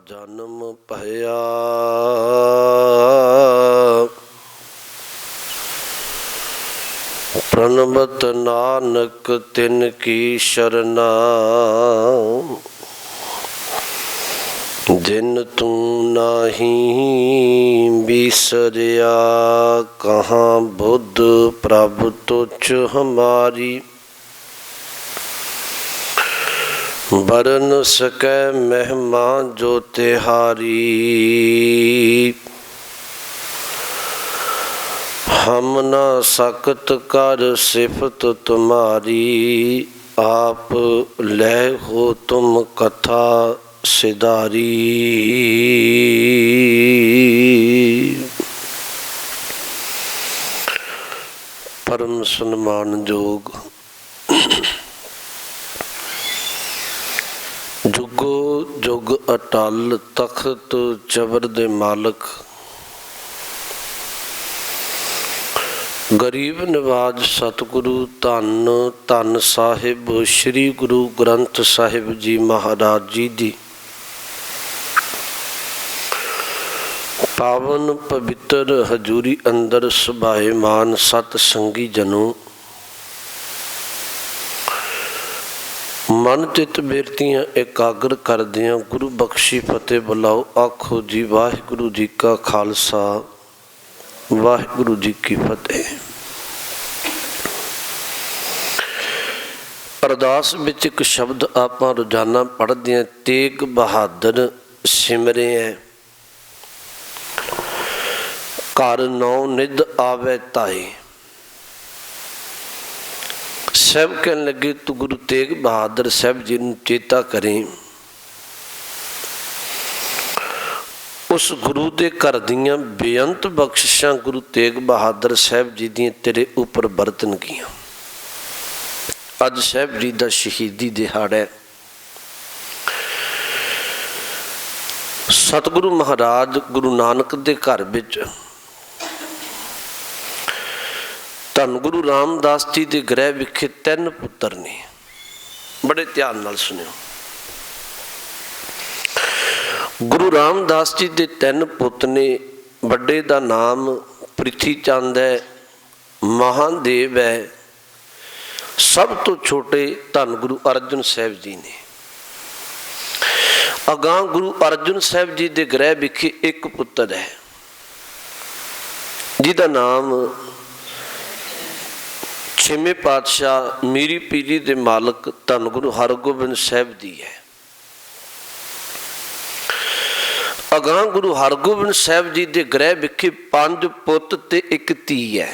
जन्म भया प्रणवत नानक तिन की शरणा। जिन तू नाही बिसरिया कहाँ बुद्ध प्रभु तुझ हमारी। बरन सकै महिमा जो तिहारी। हम न सकत कर सिफत तुम्हारी। आप ले हो तुम कथा सिधारी। परम सन्मान जोग जुगो जुग अटल तख्त जबर दे मालक। गरीब नवाज सतगुरु धन धन साहिब श्री गुरु ग्रंथ साहिब जी महाराज जी दी पावन पवित्र हजूरी अंदर सुभाएमान सत संगी जनों। मन चित बेरतियां एकाग्र करदियां गुरु बख्शी फतेह बुलाओ। आखो जी वाहिगुरु जी का खालसा वाहिगुरु जी की फतेह। अरदास विच एक शब्द आपां रोजाना पढ़दे हां, तेग बहादुर सिमरे हैं घर नौ निध आवे ताए। साहब कहन लगे तू गुरु तेग बहादुर साहब जी नूं चेता करें। उस गुरु दे घर दियां बेअंत बख्शिशां गुरु तेग बहादुर साहब जी दियां तेरे उपर बरतन गियां। अज साहब जी दा शहीदी दिहाड़ा है। सतगुरु महाराज गुरु नानक दे घर विच धन गुरु रामदास जी के गृह विखे 3 पुत्र ने। बड़े ध्यान नाल सुनियो। गुरु रामदास जी के 3 पुत्र ने। बड़े का नाम पृथी चंद है, महादेव है। सब तो छोटे धन गुरु अर्जुन साहब जी ने। अगां गुरु अर्जुन साहब जी के गृह विखे एक पुत्र है जिसका नाम 6वें पातशाह मीरी पीरी के मालक धन गुरु हरगोबिंद साहब जी है। अगां गुरु हरगोबिंद साहब जी के गृह विखे 5 पुत ते 1 धी है।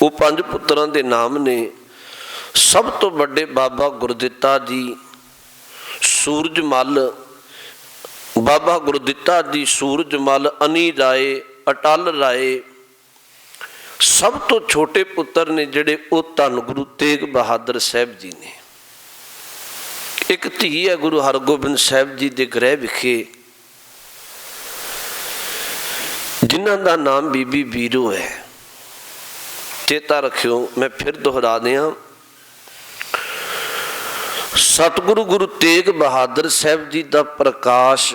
वो 5 पुत्रां के नाम ने। सब तो बड़े बाबा गुरदित्ता जी सूरजमल, बाबा गुरदित्ता जी सूरजमल, अनी राय, अटल राय। सब तो छोटे पुत्र ने जिहड़े वो धन गुरु तेग बहादुर साहब जी ने। एक धी है गुरु हरगोबिंद साहब जी के गृह विखे जिन्हां दा नाम बीबी बीरो है। चेता रखियो, मैं फिर दोहरा दियां। सतगुरु गुरु तेग बहादुर साहब जी का प्रकाश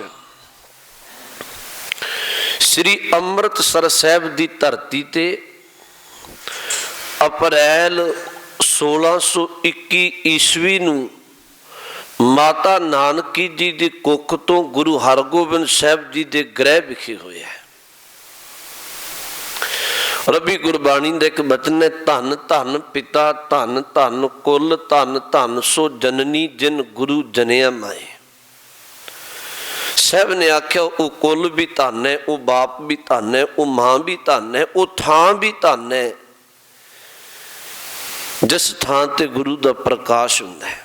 श्री अमृतसर साहब की धरती ते अप्रैल 1621 ईस्वी नूं माता नानकी जी की कुख तो गुरु हरगोबिंद साहब जी के गृह विखे होया है। रबी गुरबाणी का एक बचन है, धन धन पिता धन धन कुल धन धन सो जननी जिन गुरु जनिया माए। साहब ने आख्या वो कुल भी धन है, वो बाप भी धन है, वो मां भी धन है, वो थां भी धन है जिस थां ते गुरु का प्रकाश हुंदा है।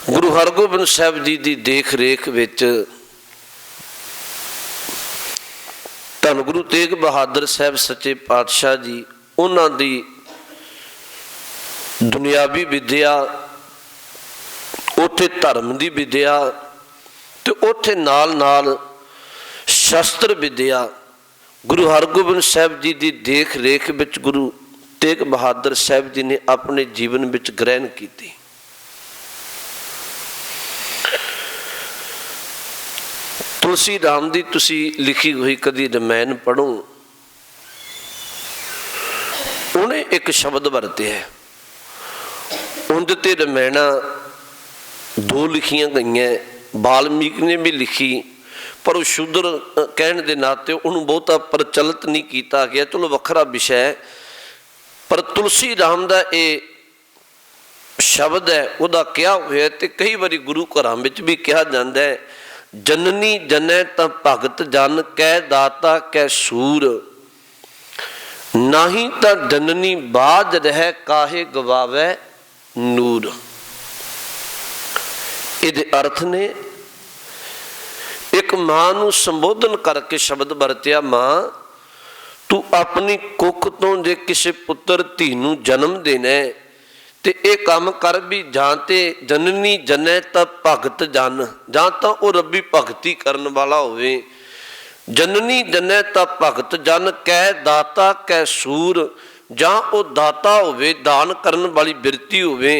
गुरु हरगोबिंद साहब जी की देख रेख विच धन गुरु तेग बहादुर साहब सच्चे पातशाह जी उन्हां दी दुनियावी विद्या, उत्थे धर्म की विद्या ते उत्थे नाल नाल शस्त्र विद्या गुरु हरगोबिंद साहब जी की देख रेख विच गुरु तेग बहादुर साहब जी ने अपने जीवन विच ग्रहण की। तुलसी राम दी तुसी लिखी हुई कदी रमैन पढ़ो, उन्हें एक शब्द वरते है, उंद ते रमैना दो लिखियां गई, वाल्मीकि ने भी लिखी, पर शूद्र कहने के नाते उन्होंने बहुता प्रचलित नहीं किया गया, चलो वखरा विषय है। पर तुलसी राम का ये शब्द है, वह क्या हुआ तो कई बार गुरु घर में भी कहा जाता है, जननी जनै ता भगत जन कै दाता कै सूर, नाही ता जननी बाज रह काहे गवावै नूर। ये अर्थ ने एक मां नूं संबोधन करके शब्द वरत्या, मां तू अपनी कुख तो जे किसी पुत्र धी नूं जन्म देना है ते ये काम कर भी, जां ते जननी जनै तां भगत जन, जां तां वो रब्बी भगती करन वाला होवे, जननी जनै तां भगत जन कै दाता कै सूर, जां वो दाता होवे दान करन वाली बिरती होवे,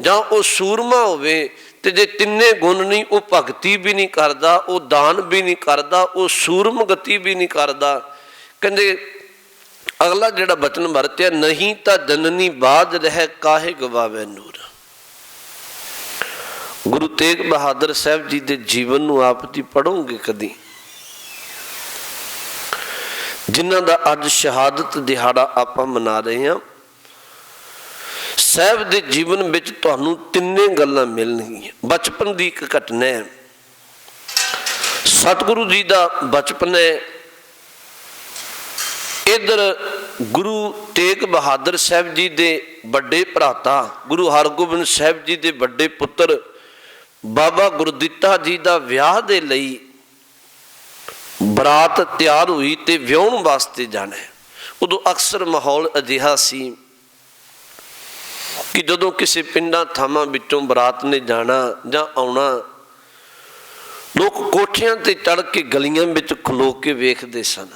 जां वो सूरमा होवे। ते जे तिन्ने गुण नहीं, वो भगती भी नहीं करता, वो दान भी नहीं करता, वो सूरम गति भी नहीं करता। कहते अगला जिहड़ा बचन वरत्या, नहीं तां जननी बाज रह काहे गवावे नूर। गुरु तेग बहादुर साहब जी के जीवन नूं आप जी पढ़ोगे कदी, जिन्हां दा अज शहादत दिहाड़ा आपां मना रहे हैं, साहब के जीवन में तुहानूं तिन्ने गल्लां मिलणगीआं। बचपन की एक घटना है, सतगुरु जी का बचपन है, इधर गुरु तेग बहादुर साहब जी के बड़े भराता गुरु हरगोबिंद साहब जी के बड़े पुत्र बाबा गुरदित्ता जी का विआह दे लई बरात तैयार हुई ते विआहण वास्ते जाना है। उदों अक्सर माहौल अजिहा सी कि जदों किसी पिंडां थावां विचों बरात ने जाना जां आउणा, लोग कोठियां ते चढ़ के गलियां विच खलो के वेखदे सन।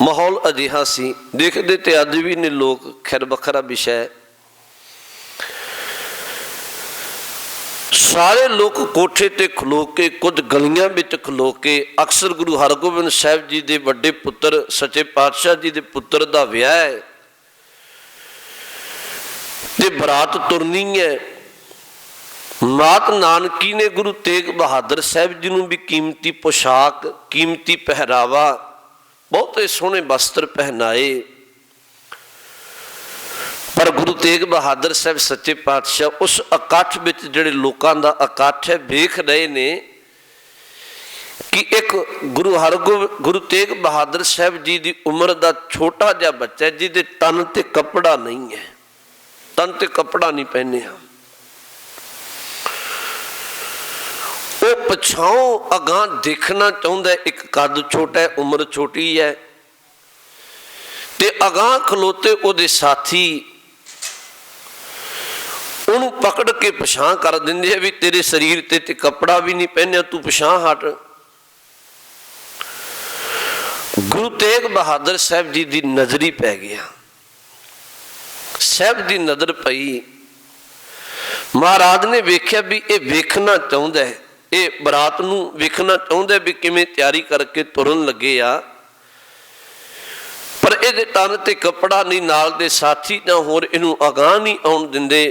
माहौल अजिहा सी, देखते तो अज भी ने लोग, खैर वखरा विषय। सारे लोग कोठे ते खलो के, कुछ गलियां विच खलो के, अक्सर गुरु हरगोबिंद साहब जी के बड़े पुत्र सच्चे पातशाह जी के पुत्र का विआह है ते बरात तुरनी है। मात नानकी ने गुरु तेग बहादुर साहब जी नूं भी कीमती पोशाक, कीमती पहरावा, बहुत सोहने वस्त्र पहनाए। पर गुरु तेग बहादुर साहब सच्चे पातशाह उस इकट्ठ विच जिहड़े लोकां दा इकट्ठ है, वेख रहे ने कि एक गुरु तेग बहादुर साहब जी की उम्र का छोटा जिहा बच्चा है, जिहदे तन ते कपड़ा नहीं है, तन ते कपड़ा नहीं पहने। वो पछाओं अगां देखना चाहता है, एक कद छोटा है, उम्र छोटी है, ते अगां खलोते उहदे साथी उन्होंने पकड़ के पछां कर देंदे है भी तेरे शरीर ते कपड़ा भी नहीं पहनया, तू पछां हट। गुरु तेग बहादुर साहब जी की नजरी पै गया, साहब की नज़र पई, महाराज ने वेख्या भी ये वेखना चाहता है, ये बरात नूं वेखना चाहता है भी किवें तैयारी करके तुरन लगे आ, पर ये तन ते कपड़ा नहीं, नाल दे साथी ना होर इनू अगाह नहीं आउण दिंदे।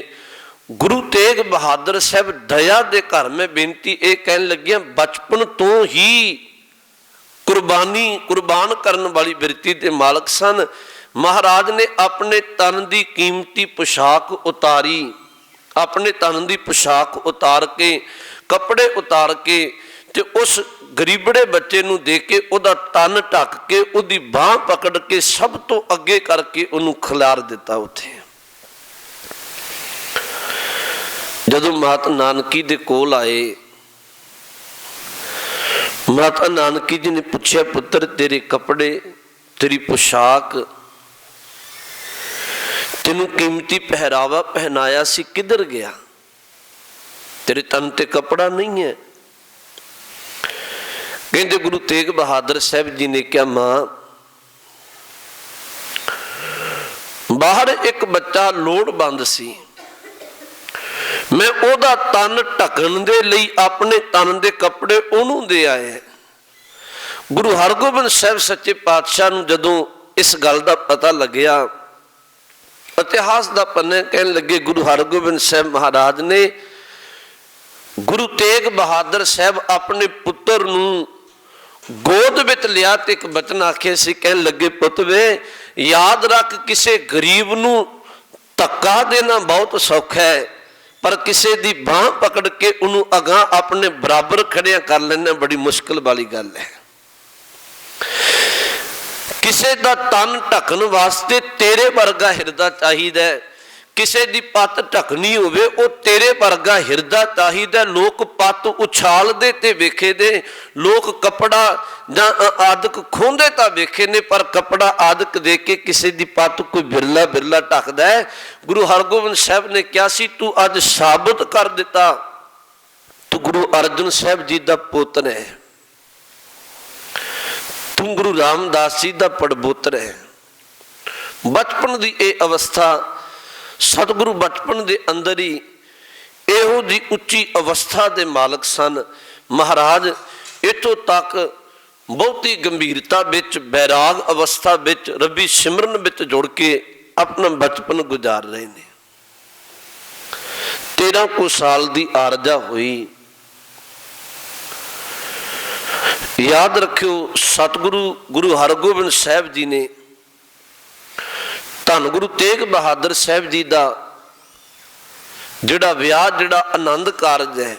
गुरु तेग बहादुर साहब दया दे घर में बेनती ये कहन लगिया, बचपन तो ही कुर्बान करन वाली बिरती दे मालक सन। महाराज ने अपने तन की कीमती पोशाक उतारी, अपने तन की पोशाक उतार के, कपड़े उतार के, ते उस गरीबड़े बच्चे नूं दे के उहदा तन ढक के, उहदी बांह पकड़ के सब तो अगे करके उहनूं खिलार दिता। उत्थे जदों माता नानकी दे कोल आए, माता नानकी जी ने पूछा, पुत्र तेरे कपड़े, तेरी पोशाक, तेनू कीमती पहरावा पहनाया सी किधर गया, तेरे तन ते कपड़ा नहीं है। कहते गुरु तेग बहादुर साहब जी ने क्या, मां बाहर एक बच्चा लोड़बंद सी, मैं ओदा तन ढकण दे लई अपने तन दे कपड़े ओनू दे आए। गुरु हरगोबिंद साहब सच्चे पातशाह नूं जदों इस गल दा पता लग्या, इतिहास दा पन्ने कहन लगे गुरु हरगोबिंद साहब महाराज ने गुरु तेग बहादुर साहब अपने पुत्र नूं गोद विच लिया ते एक बचन आखे सी, कहन लगे पुत वे याद रख किसी गरीब नूं धक्का देना बहुत सौखा है, पर किसी दी बांह पकड़ के उन्होंने अगां अपने बराबर खड़िया कर लेना बड़ी मुश्किल वाली गल है। किसी दा तन ढकण वास्ते तेरे वर्गा हिरदा चाहिए, किसी दी पत ढकनी होवे वो तेरे वर्गा हिरदा चाहिए। लोग पत उछालते ते वेखे दे, लोग कपड़ा जां आदक खोंदे तां वेखे ने, पर कपड़ा आदक दे के किसी दी पत कोई बिरला बिरला ढकदा है। गुरु हरगोबिंद साहब ने कहा सी तू अज साबित कर दिता तू गुरु अर्जन साहब जी दा पुत्र है, तू गुरु रामदास जी दा पड़बोतर है। बचपन की यह अवस्था सतगुरु बचपन के अंदर ही इहो जी उच्ची अवस्था के मालक सन। महाराज इतों तक बहुती गंभीरता विच बैराग अवस्था विच रबी सिमरन विच जुड़ के अपना बचपन गुजार रहे हैं। 13 को साल की आरजा हुई। याद रखियो सतगुरु गुरु हरगोबिंद साहब जी ने धन गुरु तेग बहादुर साहब जी का जिहड़ा विआह जिहड़ा आनंद कारज है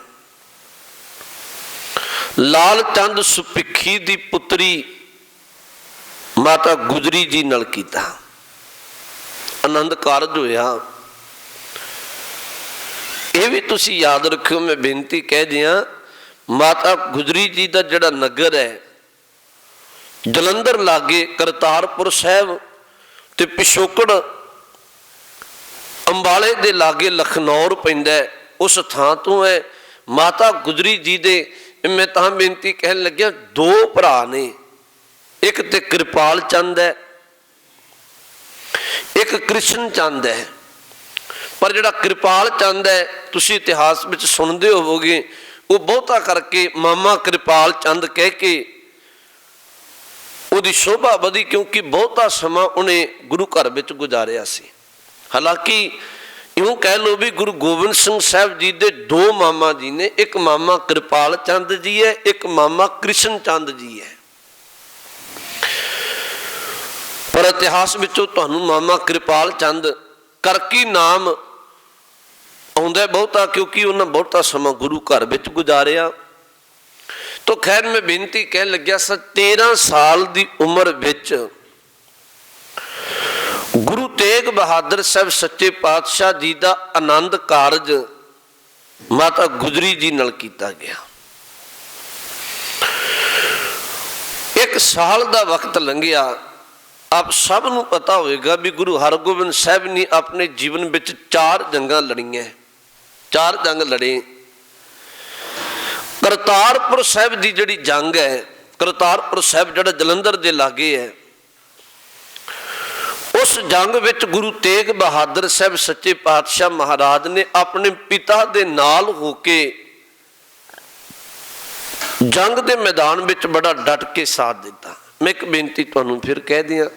लाल चंद सुभिखी की पुत्री माता गुजरी जी नाल कीता। आनंद कारज होया। ये भी तुसी याद रखियो, मैं बेनती कह दिया माता गुजरी जी का जिहड़ा नगर है जलंधर लागे करतारपुर साहब ते पिछोकड़ अंबाले दे लागे लखनौर पैंदा है, उस थां तो है। माता गुजरी जी दे मैं तां बेनती कहन लग्या 2 भरा ने, एक ते कृपाल चंद है एक कृष्ण चंद है। पर जिहड़ा कृपाल चंद है तुसी इतिहास विच सुनदे होवोगे, वो बहुता करके मामा कृपाल चंद कह के उहदी शोभा वधी, क्योंकि बहुता समा उन्हें गुरु घर विच गुजारिया सी। हालांकि यूं कह लो भी गुरु गोबिंद सिंह साहब जी दे 2 मामा जी ने, एक मामा कृपाल चंद जी है, एक मामा कृष्ण चंद जी है। पर इतिहास विचों तुहानूं मामा कृपाल चंद करके नाम आउंदा बहुता, क्योंकि उन्हें बहुता समा गुरु घर विच गुजारिया। तो खैर मैं बेनती कह लग्या 13 साल की उम्र विच गुरु तेग बहादुर साहब सच्चे पातशाह जी का आनंद कारज माता गुजरी जी नाल कीता गया। 1 साल का वक्त लंघिया। आप सब नूं पता होएगा भी गुरु हरगोबिंद साहब ने अपने जीवन विच 4 जंगां लड़ियां, 4 जंग लड़े। करतारपुर साहब की जिहड़ी जंग है, करतारपुर साहब जिहड़ा जलंधर के लागे है, उस जंग विच गुरु तेग बहादुर साहब सच्चे पातशाह महाराज ने अपने पिता दे नाल होके जंग के मैदान विच बड़ा डट के साथ दिता। मैं एक बेनती तुहानूं फिर कह दियां,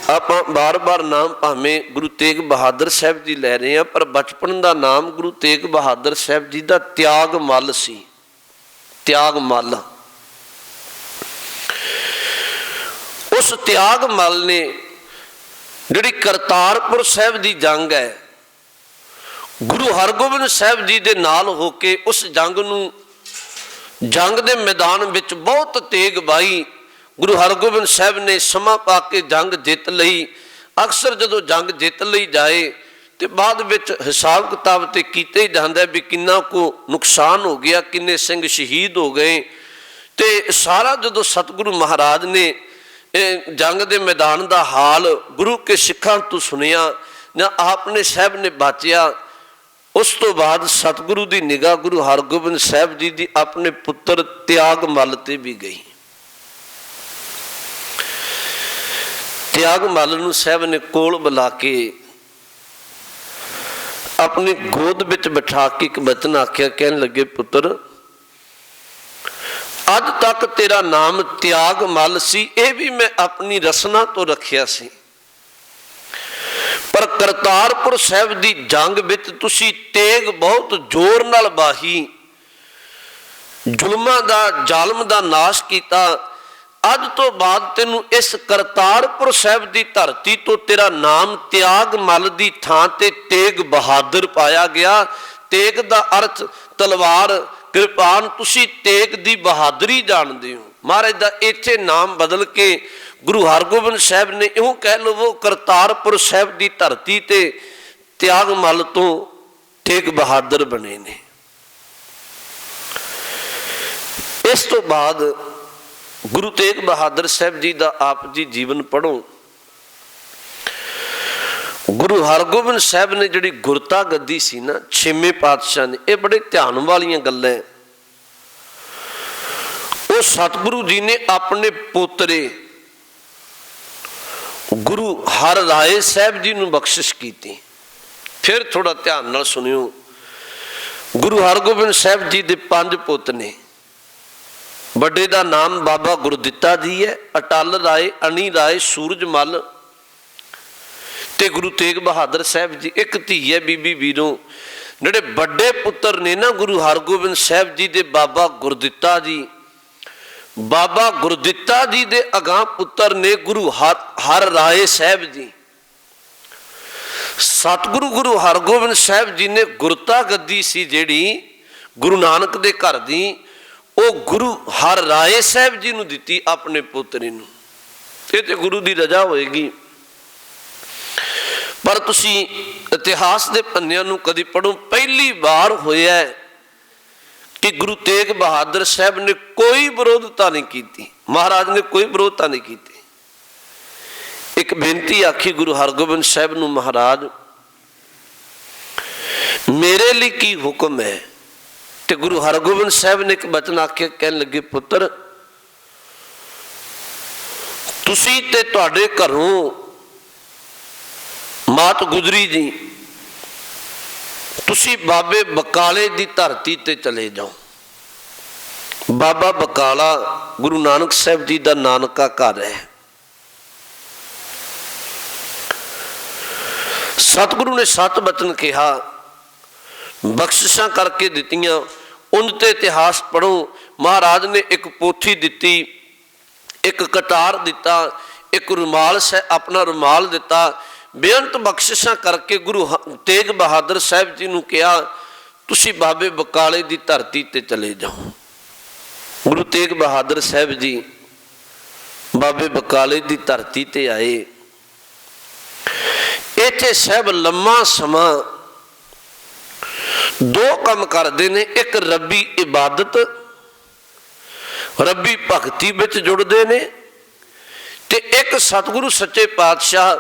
आप बार बार नाम भावें गुरु तेग बहादुर साहब जी लै रहे हैं, पर बचपन का नाम गुरु तेग बहादुर साहब जी का त्याग मल सी। त्याग मल, उस त्याग मल ने जिहड़ी करतारपुर साहब की जंग है गुरु हरगोबिंद साहब जी दे नाल होके उस जंग नूं जंग दे मैदान विच बहुत तेग वाही। गुरु हरगोबिंद साहब ने समा पा के जंग जित लई। अक्सर जदों जंग जित लई जाए तो बाद विच हिसाब किताब तो कीते ही जांदा भी किन्ना को नुकसान हो गया, किन्ने सिंह शहीद हो गए। तो सारा जदों सतगुरु महाराज ने जंग के मैदान का हाल गुरु के सिखां तो सुनिया ना आपने साहब ने बाचिया, उस तो बाद सतगुरु की निगाह गुरु हरगोबिंद साहब जी की अपने पुत्र त्याग मल ते भी गई। त्याग मल नूं साहब ने कोल बुला के अपनी गोद विच बिठा के एक बचन आख्या, कहन लगे पुत्र अज तक तेरा नाम त्याग मल सी, यह भी मैं अपनी रसना तो रखिया सी, पर करतारपुर साहिब दी जंग विच तुसी तेग बहुत जोर नाल बाही, जुल्मां दा जालम दा नाश कीता। अज तो बाद तेनू इस करतारपुर साहिब दी धरती तो तेरा नाम त्याग मल दी थां ते तेग बहादुर पाया गया। तेग दा अर्थ तलवार, कृपान, तुसी तेग दी बहादुरी जानते हो। महाराज दा इत्थे नाम बदल के गुरु हरगोबिंद साहिब ने इउं कह लवो करतारपुर साहिब दी धरती ते त्याग मल तो तेग बहादुर बने ने। इस तो बाद गुरु तेग बहादुर साहिब जी का आप जी जीवन पढ़ो। गुरु हरगोबिंद साहिब ने जिहड़ी गुरता गद्दी सी ना, छेवें पातशाह ने, ये बड़े ध्यान वालियां गल्लां है। वो सतगुरु जी ने अपने पोतरे गुरु हर राय साहिब जी नूं बख्शिश की। फिर थोड़ा ध्यान नाल सुनियो। गुरु हरगोबिंद साहिब जी दे 5 पुत ने। बड़े का नाम बाबा गुरदित्ता जी है, अटल राय, अणी राय, सूरजमल ते गुरु तेग बहादुर साहिब जी। एक धी है बीबी वीरों। जिहड़े बड़े पुत्र ने ना गुरु हरगोबिंद साहिब जी दे बाबा गुरदित्ता जी, बाबा गुरदित्ता जी दे अगां पुत्र ने गुरु हर राय साहिब जी। सतगुरु गुरु हरगोबिंद साहिब जी ने गुरता गद्दी सी जिहड़ी गुरु नानक दे घर दी, वो गुरु हर राय साहिब जी नूं दित्ती अपने पोतरे नूं। ये तो गुरु की रजा होएगी। पर तुसी इतिहास के पन्नियां नूं कदी पढ़ो, पहली बार होया है कि गुरु तेग बहादुर साहिब ने कोई विरोधता नहीं की। महाराज ने कोई विरोधता नहीं की। एक बेनती आखी गुरु हरगोबिंद साहिब नूं, महाराज मेरे लिए की हुक्म है। तो गुरु हरगोबिंद साहिब ने एक बचन आख्या, कहन लगे पुत्र तुसी ते तुहाडे घरों मात गुजरी जी, तुसी बाबे बकाले दी धरती ते चले जाओ। बाबा बकाला गुरु नानक साहिब जी का नानका घर है। सतगुरु ने 7 बचन कहा, बख्शिशां करके दित्तियां। उनते इतिहास पढ़ो। महाराज ने एक पोथी दिती, एक कटार दिता, एक रुमाल से अपना रुमाल दिता। बेअंत बख्शिशां करके गुरु तेग बहादुर साहिब जी नूं कहा, तुसी बाबे बकाले दी धरती ते चले जाओ। गुरु तेग बहादुर साहिब जी बाबे बकाले दी धरती ते आए। इत्थे साहिब लम्मा समा 2 काम करते हैं। एक रब्बी इबादत, रब्बी भगती विच जुड़ते हैं, ते एक सतगुरु सच्चे पातशाह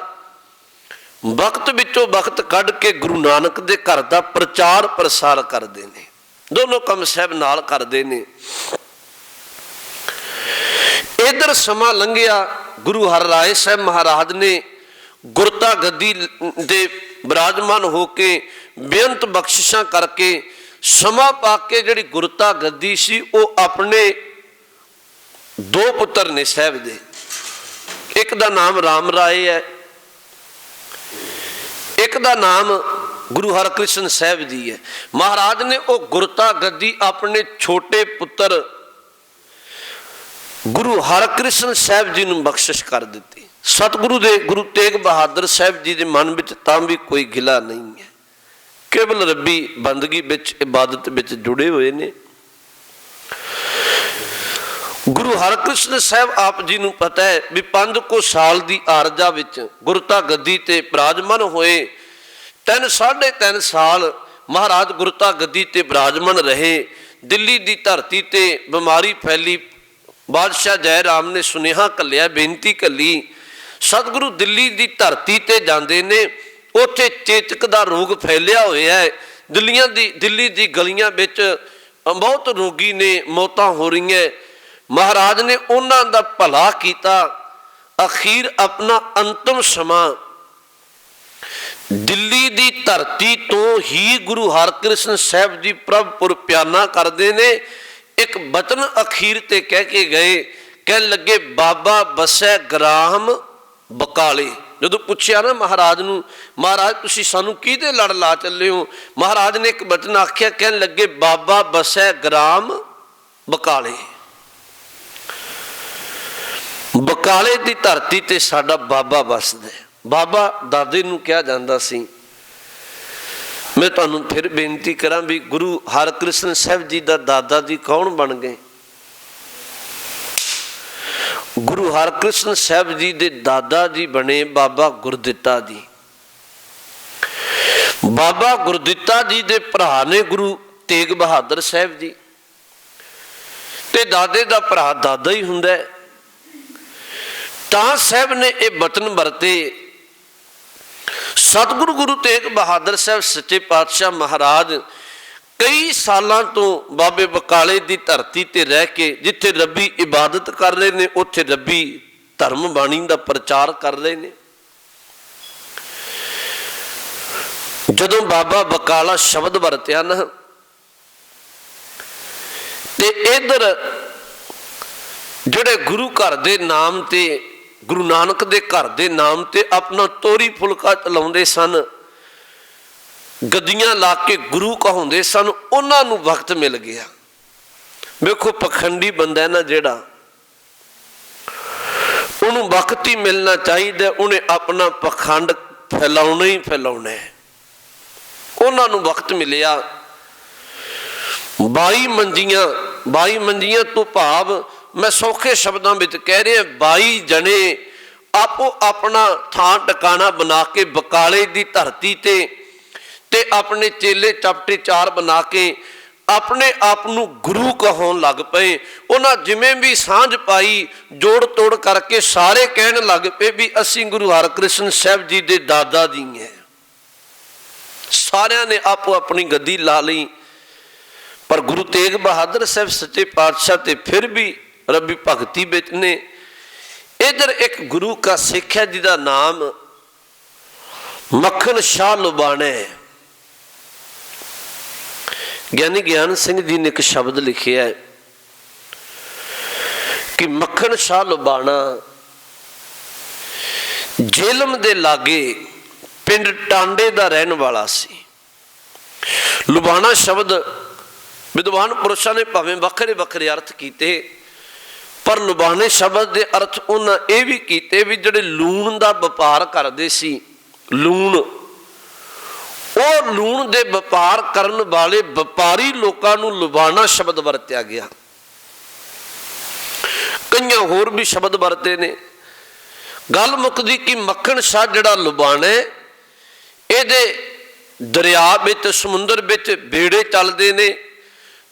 वक्त विचों वक्त कढ़ के गुरु नानक दे घर का प्रचार प्रसार करते हैं। दोनों काम साहब नाल करते हैं। इधर समा लंघिया, गुरु हर राय साहब महाराज ने गुरता गद्दी दे विराजमान होके बेअंत बख्शिशां करके समा पा के जिहड़ी गुरता गद्दी सी वो अपने 2 पुत्र ने साहब दे। एक दा नाम राम राय है, एक दा नाम गुरु हरकृष्ण साहब जी है। महाराज ने वो गुरता गद्दी अपने छोटे पुत्र गुरु हरकृष्ण साहब जी नूं बख्शिश कर दी। सतगुरु दे गुरु तेग बहादुर साहब जी के मन में तां भी कोई गिला नहीं है, केवल रब्बी बंदगी विच इबादत विच जुड़े हुए ने। गुरु हरकृष्ण साहब आप जी नूं पता है भी 5 साल की आरजा विच गुरता गद्दी ते विराजमान होए। 3 साढ़े 3 साल महाराज गुरता गद्दी ते विराजमान रहे। दिल्ली की धरती ते बीमारी फैली। बादशाह जय राम ने सुनेहा घल्लिया, बेनती घल्ली, सतगुरु दिल्ली की धरती ते जाते ने, उत्थे चेचक का रोग फैलिया होया है। दिल्ली की गलियां विच बहुत रोगी ने, मौतां हो रही हैं। महाराज ने उन्हां दा भला कीता। अखीर अपना अंतिम समा ਦਿੱਲੀ ਦੀ ਧਰਤੀ ਤੋਂ ਹੀ ਗੁਰੂ ਹਰਕ੍ਰਿਸ਼ਨ ਸਾਹਿਬ ਜੀ ਪ੍ਰਭ ਪੁਰਪਿਆਨਾ ਕਰਦੇ ਨੇ। ਇੱਕ ਬਚਨ ਅਖੀਰ ਤੇ ਕਹਿ ਕੇ ਗਏ, ਕਹਿਣ ਲੱਗੇ ਬਾਬਾ ਬਸੈ ਗ੍ਰਾਮ ਬਕਾਲੇ। ਜਦੋਂ ਪੁੱਛਿਆ ਨਾ ਮਹਾਰਾਜ ਨੂੰ, ਮਹਾਰਾਜ ਤੁਸੀਂ ਸਾਨੂੰ ਕਿਹਦੇ ਲੜ ਲਾ ਚੱਲੇ ਹੋ, ਮਹਾਰਾਜ ਨੇ ਇੱਕ ਬਚਨ ਆਖਿਆ, ਕਹਿਣ ਲੱਗੇ ਬਾਬਾ ਬਸੈ ਗ੍ਰਾਮ ਬਕਾਲੇ। ਬਕਾਲੇ ਦੀ ਧਰਤੀ ਤੇ ਸਾਡਾ ਬਾਬਾ ਵਸਦਾ। ਬਾਬਾ ਦਾਦੇ ਨੂੰ ਕਿਹਾ ਜਾਂਦਾ ਸੀ। ਮੈਂ ਤੁਹਾਨੂੰ ਫਿਰ ਬੇਨਤੀ ਕਰਾਂ ਵੀ ਗੁਰੂ ਹਰਕ੍ਰਿਸ਼ਨ ਸਾਹਿਬ ਜੀ ਦਾ ਦਾਦਾ ਜੀ ਕੌਣ ਬਣ ਗਏ? ਗੁਰੂ ਹਰਕ੍ਰਿਸ਼ਨ ਸਾਹਿਬ ਜੀ ਦੇ ਦਾਦਾ ਜੀ ਬਣੇ ਬਾਬਾ ਗੁਰਦਿੱਤਾ ਜੀ। ਬਾਬਾ ਗੁਰਦਿੱਤਾ ਜੀ ਦੇ ਭਰਾ ਨੇ ਗੁਰੂ ਤੇਗ ਬਹਾਦਰ ਸਾਹਿਬ ਜੀ, ਤੇ ਦਾਦੇ ਦਾ ਭਰਾ ਦਾਦਾ ਹੀ ਹੁੰਦਾ। ਤਾਂ ਸਾਹਿਬ ਨੇ ਇਹ ਬਚਨ ਵਰਤੇ। ਸਤਿਗੁਰੂ ਗੁਰੂ ਤੇਗ ਬਹਾਦਰ ਸਾਹਿਬ ਸੱਚੇ ਪਾਤਸ਼ਾਹ ਮਹਾਰਾਜ ਕਈ ਸਾਲਾਂ ਤੋਂ ਬਾਬੇ ਬਕਾਲੇ ਦੀ ਧਰਤੀ ਤੇ ਰਹਿ ਕੇ, ਜਿੱਥੇ ਰੱਬੀ ਇਬਾਦਤ ਕਰ ਰਹੇ ਨੇ, ਉੱਥੇ ਰੱਬੀ ਧਰਮ ਬਾਣੀ ਦਾ ਪ੍ਰਚਾਰ ਕਰ ਰਹੇ ਨੇ। ਜਦੋਂ ਬਾਬਾ ਬਕਾਲਾ ਸ਼ਬਦ ਵਰਤਿਆ ਨਾ, ਤੇ ਇਧਰ ਜਿਹੜੇ ਗੁਰੂ ਘਰ ਦੇ ਨਾਮ ਤੇ, ਗੁਰੂ ਨਾਨਕ ਦੇ ਘਰ ਦੇ ਨਾਮ ਤੇ ਆਪਣਾ ਤੋਰੀ ਫੁਲਕਾ ਚਲਾਉਂਦੇ ਸਨ, ਗੱਦੀਆਂ ਲਾ ਕੇ ਗੁਰੂ ਕਹਾਉਂਦੇ ਸਨ, ਉਹਨਾਂ ਨੂੰ ਵਕਤ ਮਿਲ ਗਿਆ। ਵੇਖੋ ਪਖੰਡੀ ਬੰਦਾ ਨਾ ਜਿਹੜਾ, ਉਹਨੂੰ ਵਕਤ ਹੀ ਮਿਲਣਾ ਚਾਹੀਦਾ, ਉਹਨੇ ਆਪਣਾ ਪਖੰਡ ਫੈਲਾਉਣਾ ਹੀ ਫੈਲਾਉਣਾ ਹੈ। ਉਹਨਾਂ ਨੂੰ ਵਕਤ ਮਿਲਿਆ। 22 ਮੰਜੀਆਂ ਤੋਂ ਭਾਵ, ਮੈਂ ਸੌਖੇ ਸ਼ਬਦਾਂ ਵਿੱਚ ਕਹਿ ਰਿਹਾ, 22 ਜਣੇ ਆਪੋ ਆਪਣਾ ਥਾਂ ਟਿਕਾਣਾ ਬਣਾ ਕੇ ਬਕਾਲੇ ਦੀ ਧਰਤੀ ਤੇ ਆਪਣੇ ਚੇਲੇ ਚਪਟੇ ਚਾਰ ਬਣਾ ਕੇ ਆਪਣੇ ਆਪ ਨੂੰ ਗੁਰੂ ਕਹਾਉਣ ਲੱਗ ਪਏ। ਉਹਨਾਂ ਜਿਵੇਂ ਵੀ ਸਾਂਝ ਪਾਈ, ਜੋੜ ਤੋੜ ਕਰਕੇ ਸਾਰੇ ਕਹਿਣ ਲੱਗ ਪਏ ਵੀ ਅਸੀਂ ਗੁਰੂ ਹਰਕ੍ਰਿਸ਼ਨ ਸਾਹਿਬ ਜੀ ਦੇ ਦਾਦਾ ਜੀ ਹੈ। ਸਾਰਿਆਂ ਨੇ ਆਪੋ ਆਪਣੀ ਗੱਦੀ ਲਾ ਲਈ, ਪਰ ਗੁਰੂ ਤੇਗ ਬਹਾਦਰ ਸਾਹਿਬ ਸੱਚੇ ਪਾਤਸ਼ਾਹ ਤੇ ਫਿਰ ਵੀ ਰੱਬੀ ਭਗਤੀ ਵਿੱਚ ਨੇ। ਇਧਰ ਇੱਕ ਗੁਰੂ ਕਾ ਸਿੱਖ ਹੈ ਜਿਹਦਾ ਨਾਮ ਮੱਖਣ ਸ਼ਾਹ ਲੁਬਾਣਾ ਹੈ। ਗਿਆਨੀ ਗਿਆਨ ਸਿੰਘ ਜੀ ਨੇ ਇੱਕ ਸ਼ਬਦ ਲਿਖਿਆ ਹੈ ਕਿ ਮੱਖਣ ਸ਼ਾਹ ਲੁਬਾਣਾ ਜੇਲਮ ਦੇ ਲਾਗੇ ਪਿੰਡ ਟਾਂਡੇ ਦਾ ਰਹਿਣ ਵਾਲਾ ਸੀ। ਲੁਬਾਣਾ ਸ਼ਬਦ ਵਿਦਵਾਨ ਪੁਰਸ਼ਾਂ ਨੇ ਭਾਵੇਂ ਵੱਖਰੇ ਵੱਖਰੇ ਅਰਥ ਕੀਤੇ, ਪਰ ਲੁਬਾਣੇ ਸ਼ਬਦ ਦੇ ਅਰਥ ਉਹਨਾਂ ਇਹ ਵੀ ਕੀਤੇ ਵੀ ਜਿਹੜੇ ਲੂਣ ਦਾ ਵਪਾਰ ਕਰਦੇ ਸੀ, ਉਹ ਲੂਣ ਦੇ ਵਪਾਰ ਕਰਨ ਵਾਲੇ ਵਪਾਰੀ ਲੋਕਾਂ ਨੂੰ ਲੁਬਾਣਾ ਸ਼ਬਦ ਵਰਤਿਆ ਗਿਆ। ਕਈਆਂ ਹੋਰ ਵੀ ਸ਼ਬਦ ਵਰਤੇ ਨੇ। ਗੱਲ ਮੁੱਕਦੀ ਕਿ ਮੱਖਣ ਸ਼ਾਹ ਜਿਹੜਾ ਲੁਬਾਣਾ, ਇਹਦੇ ਦਰਿਆ ਵਿੱਚ, ਸਮੁੰਦਰ ਵਿੱਚ ਬੇੜੇ ਚੱਲਦੇ ਨੇ,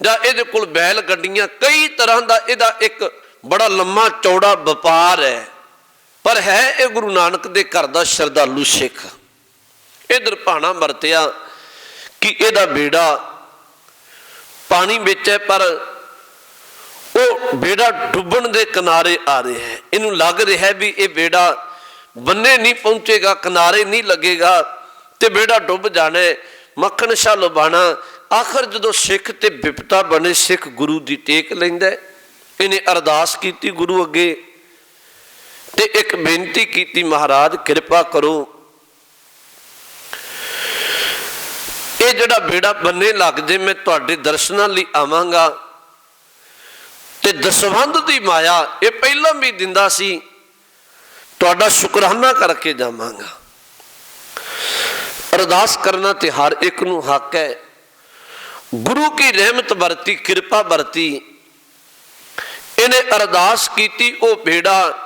ਜਾਂ ਇਹਦੇ ਕੋਲ ਬੈਲ ਗੱਡੀਆਂ, ਕਈ ਤਰ੍ਹਾਂ ਦਾ ਇਹਦਾ ਇੱਕ ਬੜਾ ਲੰਮਾ ਚੌੜਾ ਵਪਾਰ ਹੈ। ਪਰ ਹੈ ਇਹ ਗੁਰੂ ਨਾਨਕ ਦੇ ਘਰ ਦਾ ਸ਼ਰਧਾਲੂ ਸਿੱਖ। ਇਧਰ ਭਾਣਾ ਵਰਤਿਆ ਕਿ ਇਹਦਾ ਬੇੜਾ ਪਾਣੀ ਵਿੱਚ ਹੈ, ਪਰ ਉਹ ਬੇੜਾ ਡੁੱਬਣ ਦੇ ਕਿਨਾਰੇ ਆ ਰਿਹਾ ਹੈ। ਇਹਨੂੰ ਲੱਗ ਰਿਹਾ ਵੀ ਇਹ ਬੇੜਾ ਬੰਨੇ ਨਹੀਂ ਪਹੁੰਚੇਗਾ, ਕਿਨਾਰੇ ਨਹੀਂ ਲੱਗੇਗਾ ਤੇ ਬੇੜਾ ਡੁੱਬ ਜਾਣਾ। ਮੱਖਣ ਸ਼ਾਹ ਲੁਬਾਣਾ ਆਖਰ ਜਦੋਂ ਸਿੱਖ ਤੇ ਵਿਪਤਾ ਬਣੇ, ਸਿੱਖ ਗੁਰੂ ਦੀ ਟੇਕ ਲੈਂਦਾ। ਇਹਨੇ ਅਰਦਾਸ ਕੀਤੀ ਗੁਰੂ ਅੱਗੇ ਤੇ ਇੱਕ ਬੇਨਤੀ ਕੀਤੀ, ਮਹਾਰਾਜ ਕਿਰਪਾ ਕਰੋ, ਇਹ ਜਿਹੜਾ ਬੇੜਾ ਬੰਨੇ ਲੱਗ ਜੇ, ਮੈਂ ਤੁਹਾਡੇ ਦਰਸ਼ਨਾਂ ਲਈ ਆਵਾਂਗਾ ਤੇ ਦਸਵੰਧ ਦੀ ਮਾਇਆ ਇਹ ਪਹਿਲਾਂ ਵੀ ਦਿੰਦਾ ਸੀ, ਤੁਹਾਡਾ ਸ਼ੁਕਰਾਨਾ ਕਰਕੇ ਜਾਵਾਂਗਾ। ਅਰਦਾਸ ਕਰਨਾ ਤੇ ਹਰ ਇੱਕ ਨੂੰ ਹੱਕ ਹੈ। ਗੁਰੂ ਕੀ ਰਹਿਮਤ ਵਰਤੀ, ਕਿਰਪਾ ਵਰਤੀ। ਇਹਨੇ ਅਰਦਾਸ ਕੀਤੀ, ਉਹ ਬੇੜਾ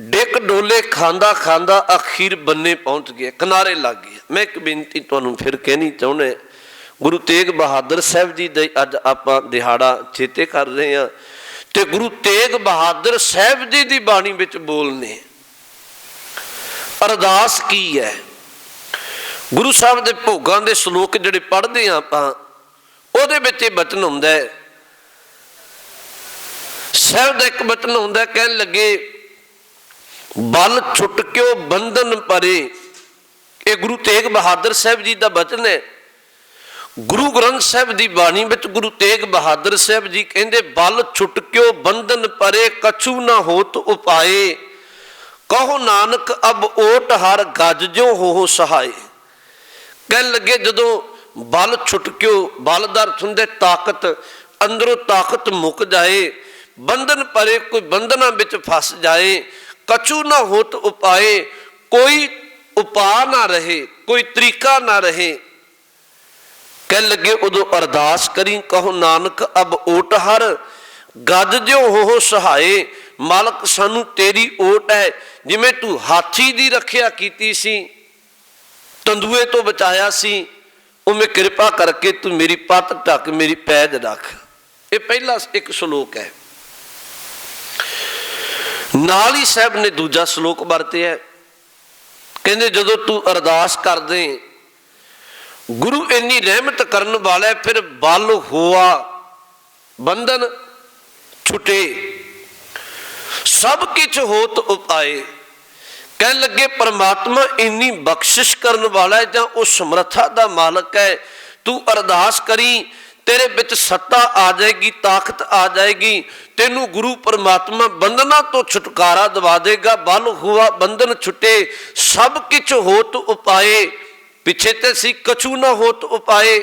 ਡਿੱਕ ਡੋਲੇ ਖਾਂਦਾ ਖਾਂਦਾ ਅਖੀਰ ਬੰਨੇ ਪਹੁੰਚ ਗਿਆ, ਕਿਨਾਰੇ ਲੱਗ ਗਿਆ। ਮੈਂ ਇੱਕ ਬੇਨਤੀ ਤੁਹਾਨੂੰ ਫਿਰ ਕਹਿਣੀ ਚਾਹੁੰਦਾ, ਗੁਰੂ ਤੇਗ ਬਹਾਦਰ ਸਾਹਿਬ ਜੀ ਦਾ ਅੱਜ ਆਪਾਂ ਦਿਹਾੜਾ ਚੇਤੇ ਕਰ ਰਹੇ ਹਾਂ, ਤੇ ਗੁਰੂ ਤੇਗ ਬਹਾਦਰ ਸਾਹਿਬ ਜੀ ਦੀ ਬਾਣੀ ਵਿੱਚ ਬੋਲਨੇ ਅਰਦਾਸ ਕੀ ਹੈ। ਗੁਰੂ ਸਾਹਿਬ ਦੇ ਭੋਗਾਂ ਦੇ ਸ਼ਲੋਕ ਜਿਹੜੇ ਪੜ੍ਹਦੇ ਹਾਂ ਆਪਾਂ, ਉਹਦੇ ਵਿੱਚ ਇਹ ਬਚਨ ਹੁੰਦਾ ਹੈ। ਸਾਹਿਬ ਦਾ ਇੱਕ ਬਚਨ ਹੁੰਦਾ, ਕਹਿਣ ਲੱਗੇ ਬਲ ਛੁੱਟ ਕਿਉ ਬੰਧਨ ਪਰੇ, ये गुरु तेग बहादुर साहब जी का बचन है। गुरु ग्रंथ साहब की बाणी में गुरु तेग बहादुर साहब जी कहते, बल छुटक्यो बंधन परे कछु न होत उपाए, कहो नानक अब ओट हर गज जो हो सहाय। कह लगे जदों बल छुटक्यो, बल दा अर्थ हुंदा ताकत, अंदरों ताकत मुक जाए, बंधन परे कोई बंधना विच फस जाए, कछु ना होत उपाए, कोई उपा ना रहे, कोई तरीका ना रहे। कह लगे उदों अरदास करी, कहो नानक अब ओट हर गज जो हो सहाय। मालक सानू तेरी ओट है, जिवें तू हाथी दी रखिया कीती सी, तंदुए तो बचाया सी, उमें कृपा करके तू मेरी पत ढक मेरी पैज रख। ये पहला एक श्लोक है। नाल ही साहब ने दूजा श्लोक वरतिया, कहते जदों तू अरदास कर दे, गुरु इन्नी रहमत करन वाला, फिर बल होआ बंधन छुटे, सब किछ होत उपाए। कह लगे परमात्मा इन्नी बख्शिश करन वाला है, जां उस समर्था दा मालक है। तू अरदास करी, तेरे विच सत्ता आ जाएगी, ताकत आ जाएगी, तेनू गुरु परमात्मा बंधना तो छुटकारा दवा देगा। बल हुआ बंधन छुटे, सब किछ होत उपाए। पिछे ते सी कछु ना होत उपाए,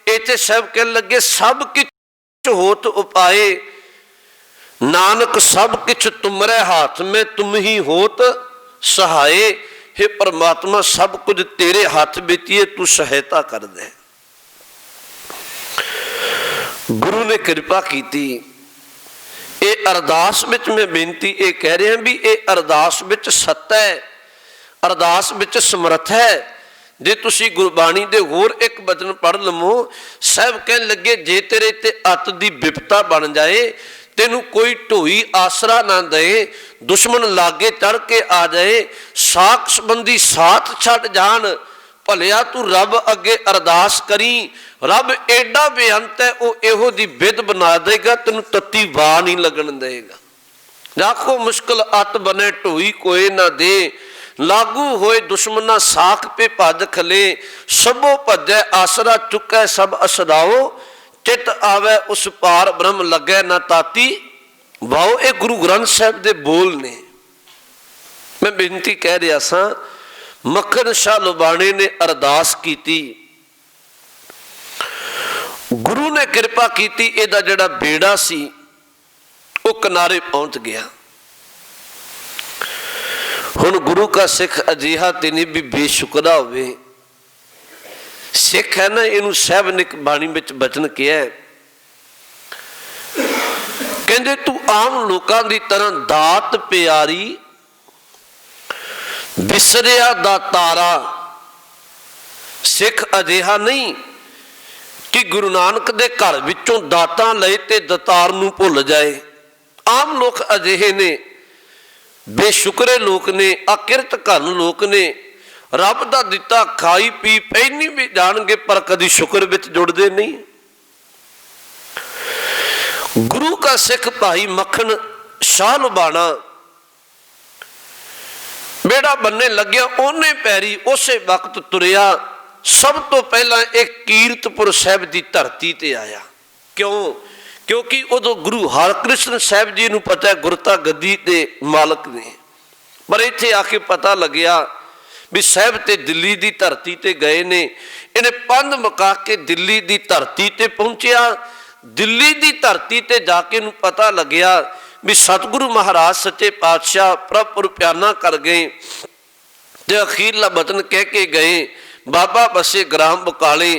इत्थे साहब कह लगे सब किछ होत उपाए। नानक सब किछ तुमरे हाथ में, तुम ही होत सहाय। हे परमात्मा सब कुछ तेरे हाथ विच ही, तू सहायता कर दे। गुरु ने कृपा की। ये अरदास विच मैं बेनती ये कह रहा भी, ये अरदास विच सत्ता है, अरदास विच समर्थ है। जे तुसी गुरबाणी दे होर एक वचन पढ़ लवो, साहब कहन लगे जे तेरे ते अत दी विपता बन जाए, तेनू कोई ढोई आसरा ना दे, दुश्मन लागे चढ़ के आ जाए, साख संबंधी साथ छड़ जान, भलिया तू रब अगे अरदास करी, रब एडा बेअंत है, वो इहो दी विध बना देगा, तेनू तत्ती वाह नहीं लगन देगा। लाखों मुश्किल अत बने ढोई कोई ना दे, लागू होए दुश्मना साख पे भज खले, सबो भजै आसरा चुकै सब असराओ, चित आवे उस पार ब्रह्म लगे ना ताती भाओ। ये गुरु ग्रंथ साहब दे बोल ने। मैं बेनती कह रहा सा, मक्खन शाह लुबाणे ने अरदास की, गुरु ने कृपा की, इहदा जिहड़ा बेड़ा सी वो किनारे पहुंच गया। हुण गुरु का सिख अजिहा ते नहीं भी बेशुकरा होवे। सिख है ना, इनू साहब ने बाणी विच बचन किया है, कहंदे तू आम लोकां दी तरह दात प्यारी, बिसरिया दा तारा। सिख अजिहा नहीं कि गुरु नानक दे घर विचों दातां लए ते दतार नूं भुल जाए। आम लोग अजिहे ने, बेशुकरे लोग ने, अकिरत घन लोग ने, रब दा दिता खाई पी पैनी भी जाणगे पर कदी शुक्र विच जुड़दे नहीं। गुरु का सिख भाई मक्खन शाह लुबाणा बेड़ा बनने लग्या, ओने पैरी उसे वक्त तुरिया। सब तो पहला एक कीरतपुर साहब की धरती ते आया। क्यों? क्योंकि उदों गुरु हरकृष्ण साहब जी नूं पता है गुरता गद्दी के मालक ने, पर इत्थे आके पता लग्या भी साहब ते दिल्ली की धरती ते गए ने। इन्हें पंध मुका के दिल्ली की धरती ते पहुंचिया। दिल्ली की धरती ते जाके नूं पता लग्या भी सतगुरु महाराज सच्चे पातशाह प्रभुर प्याना कर गए ते अखीरला वचन कह के गए, बाबा बसे ग्राम बकाले,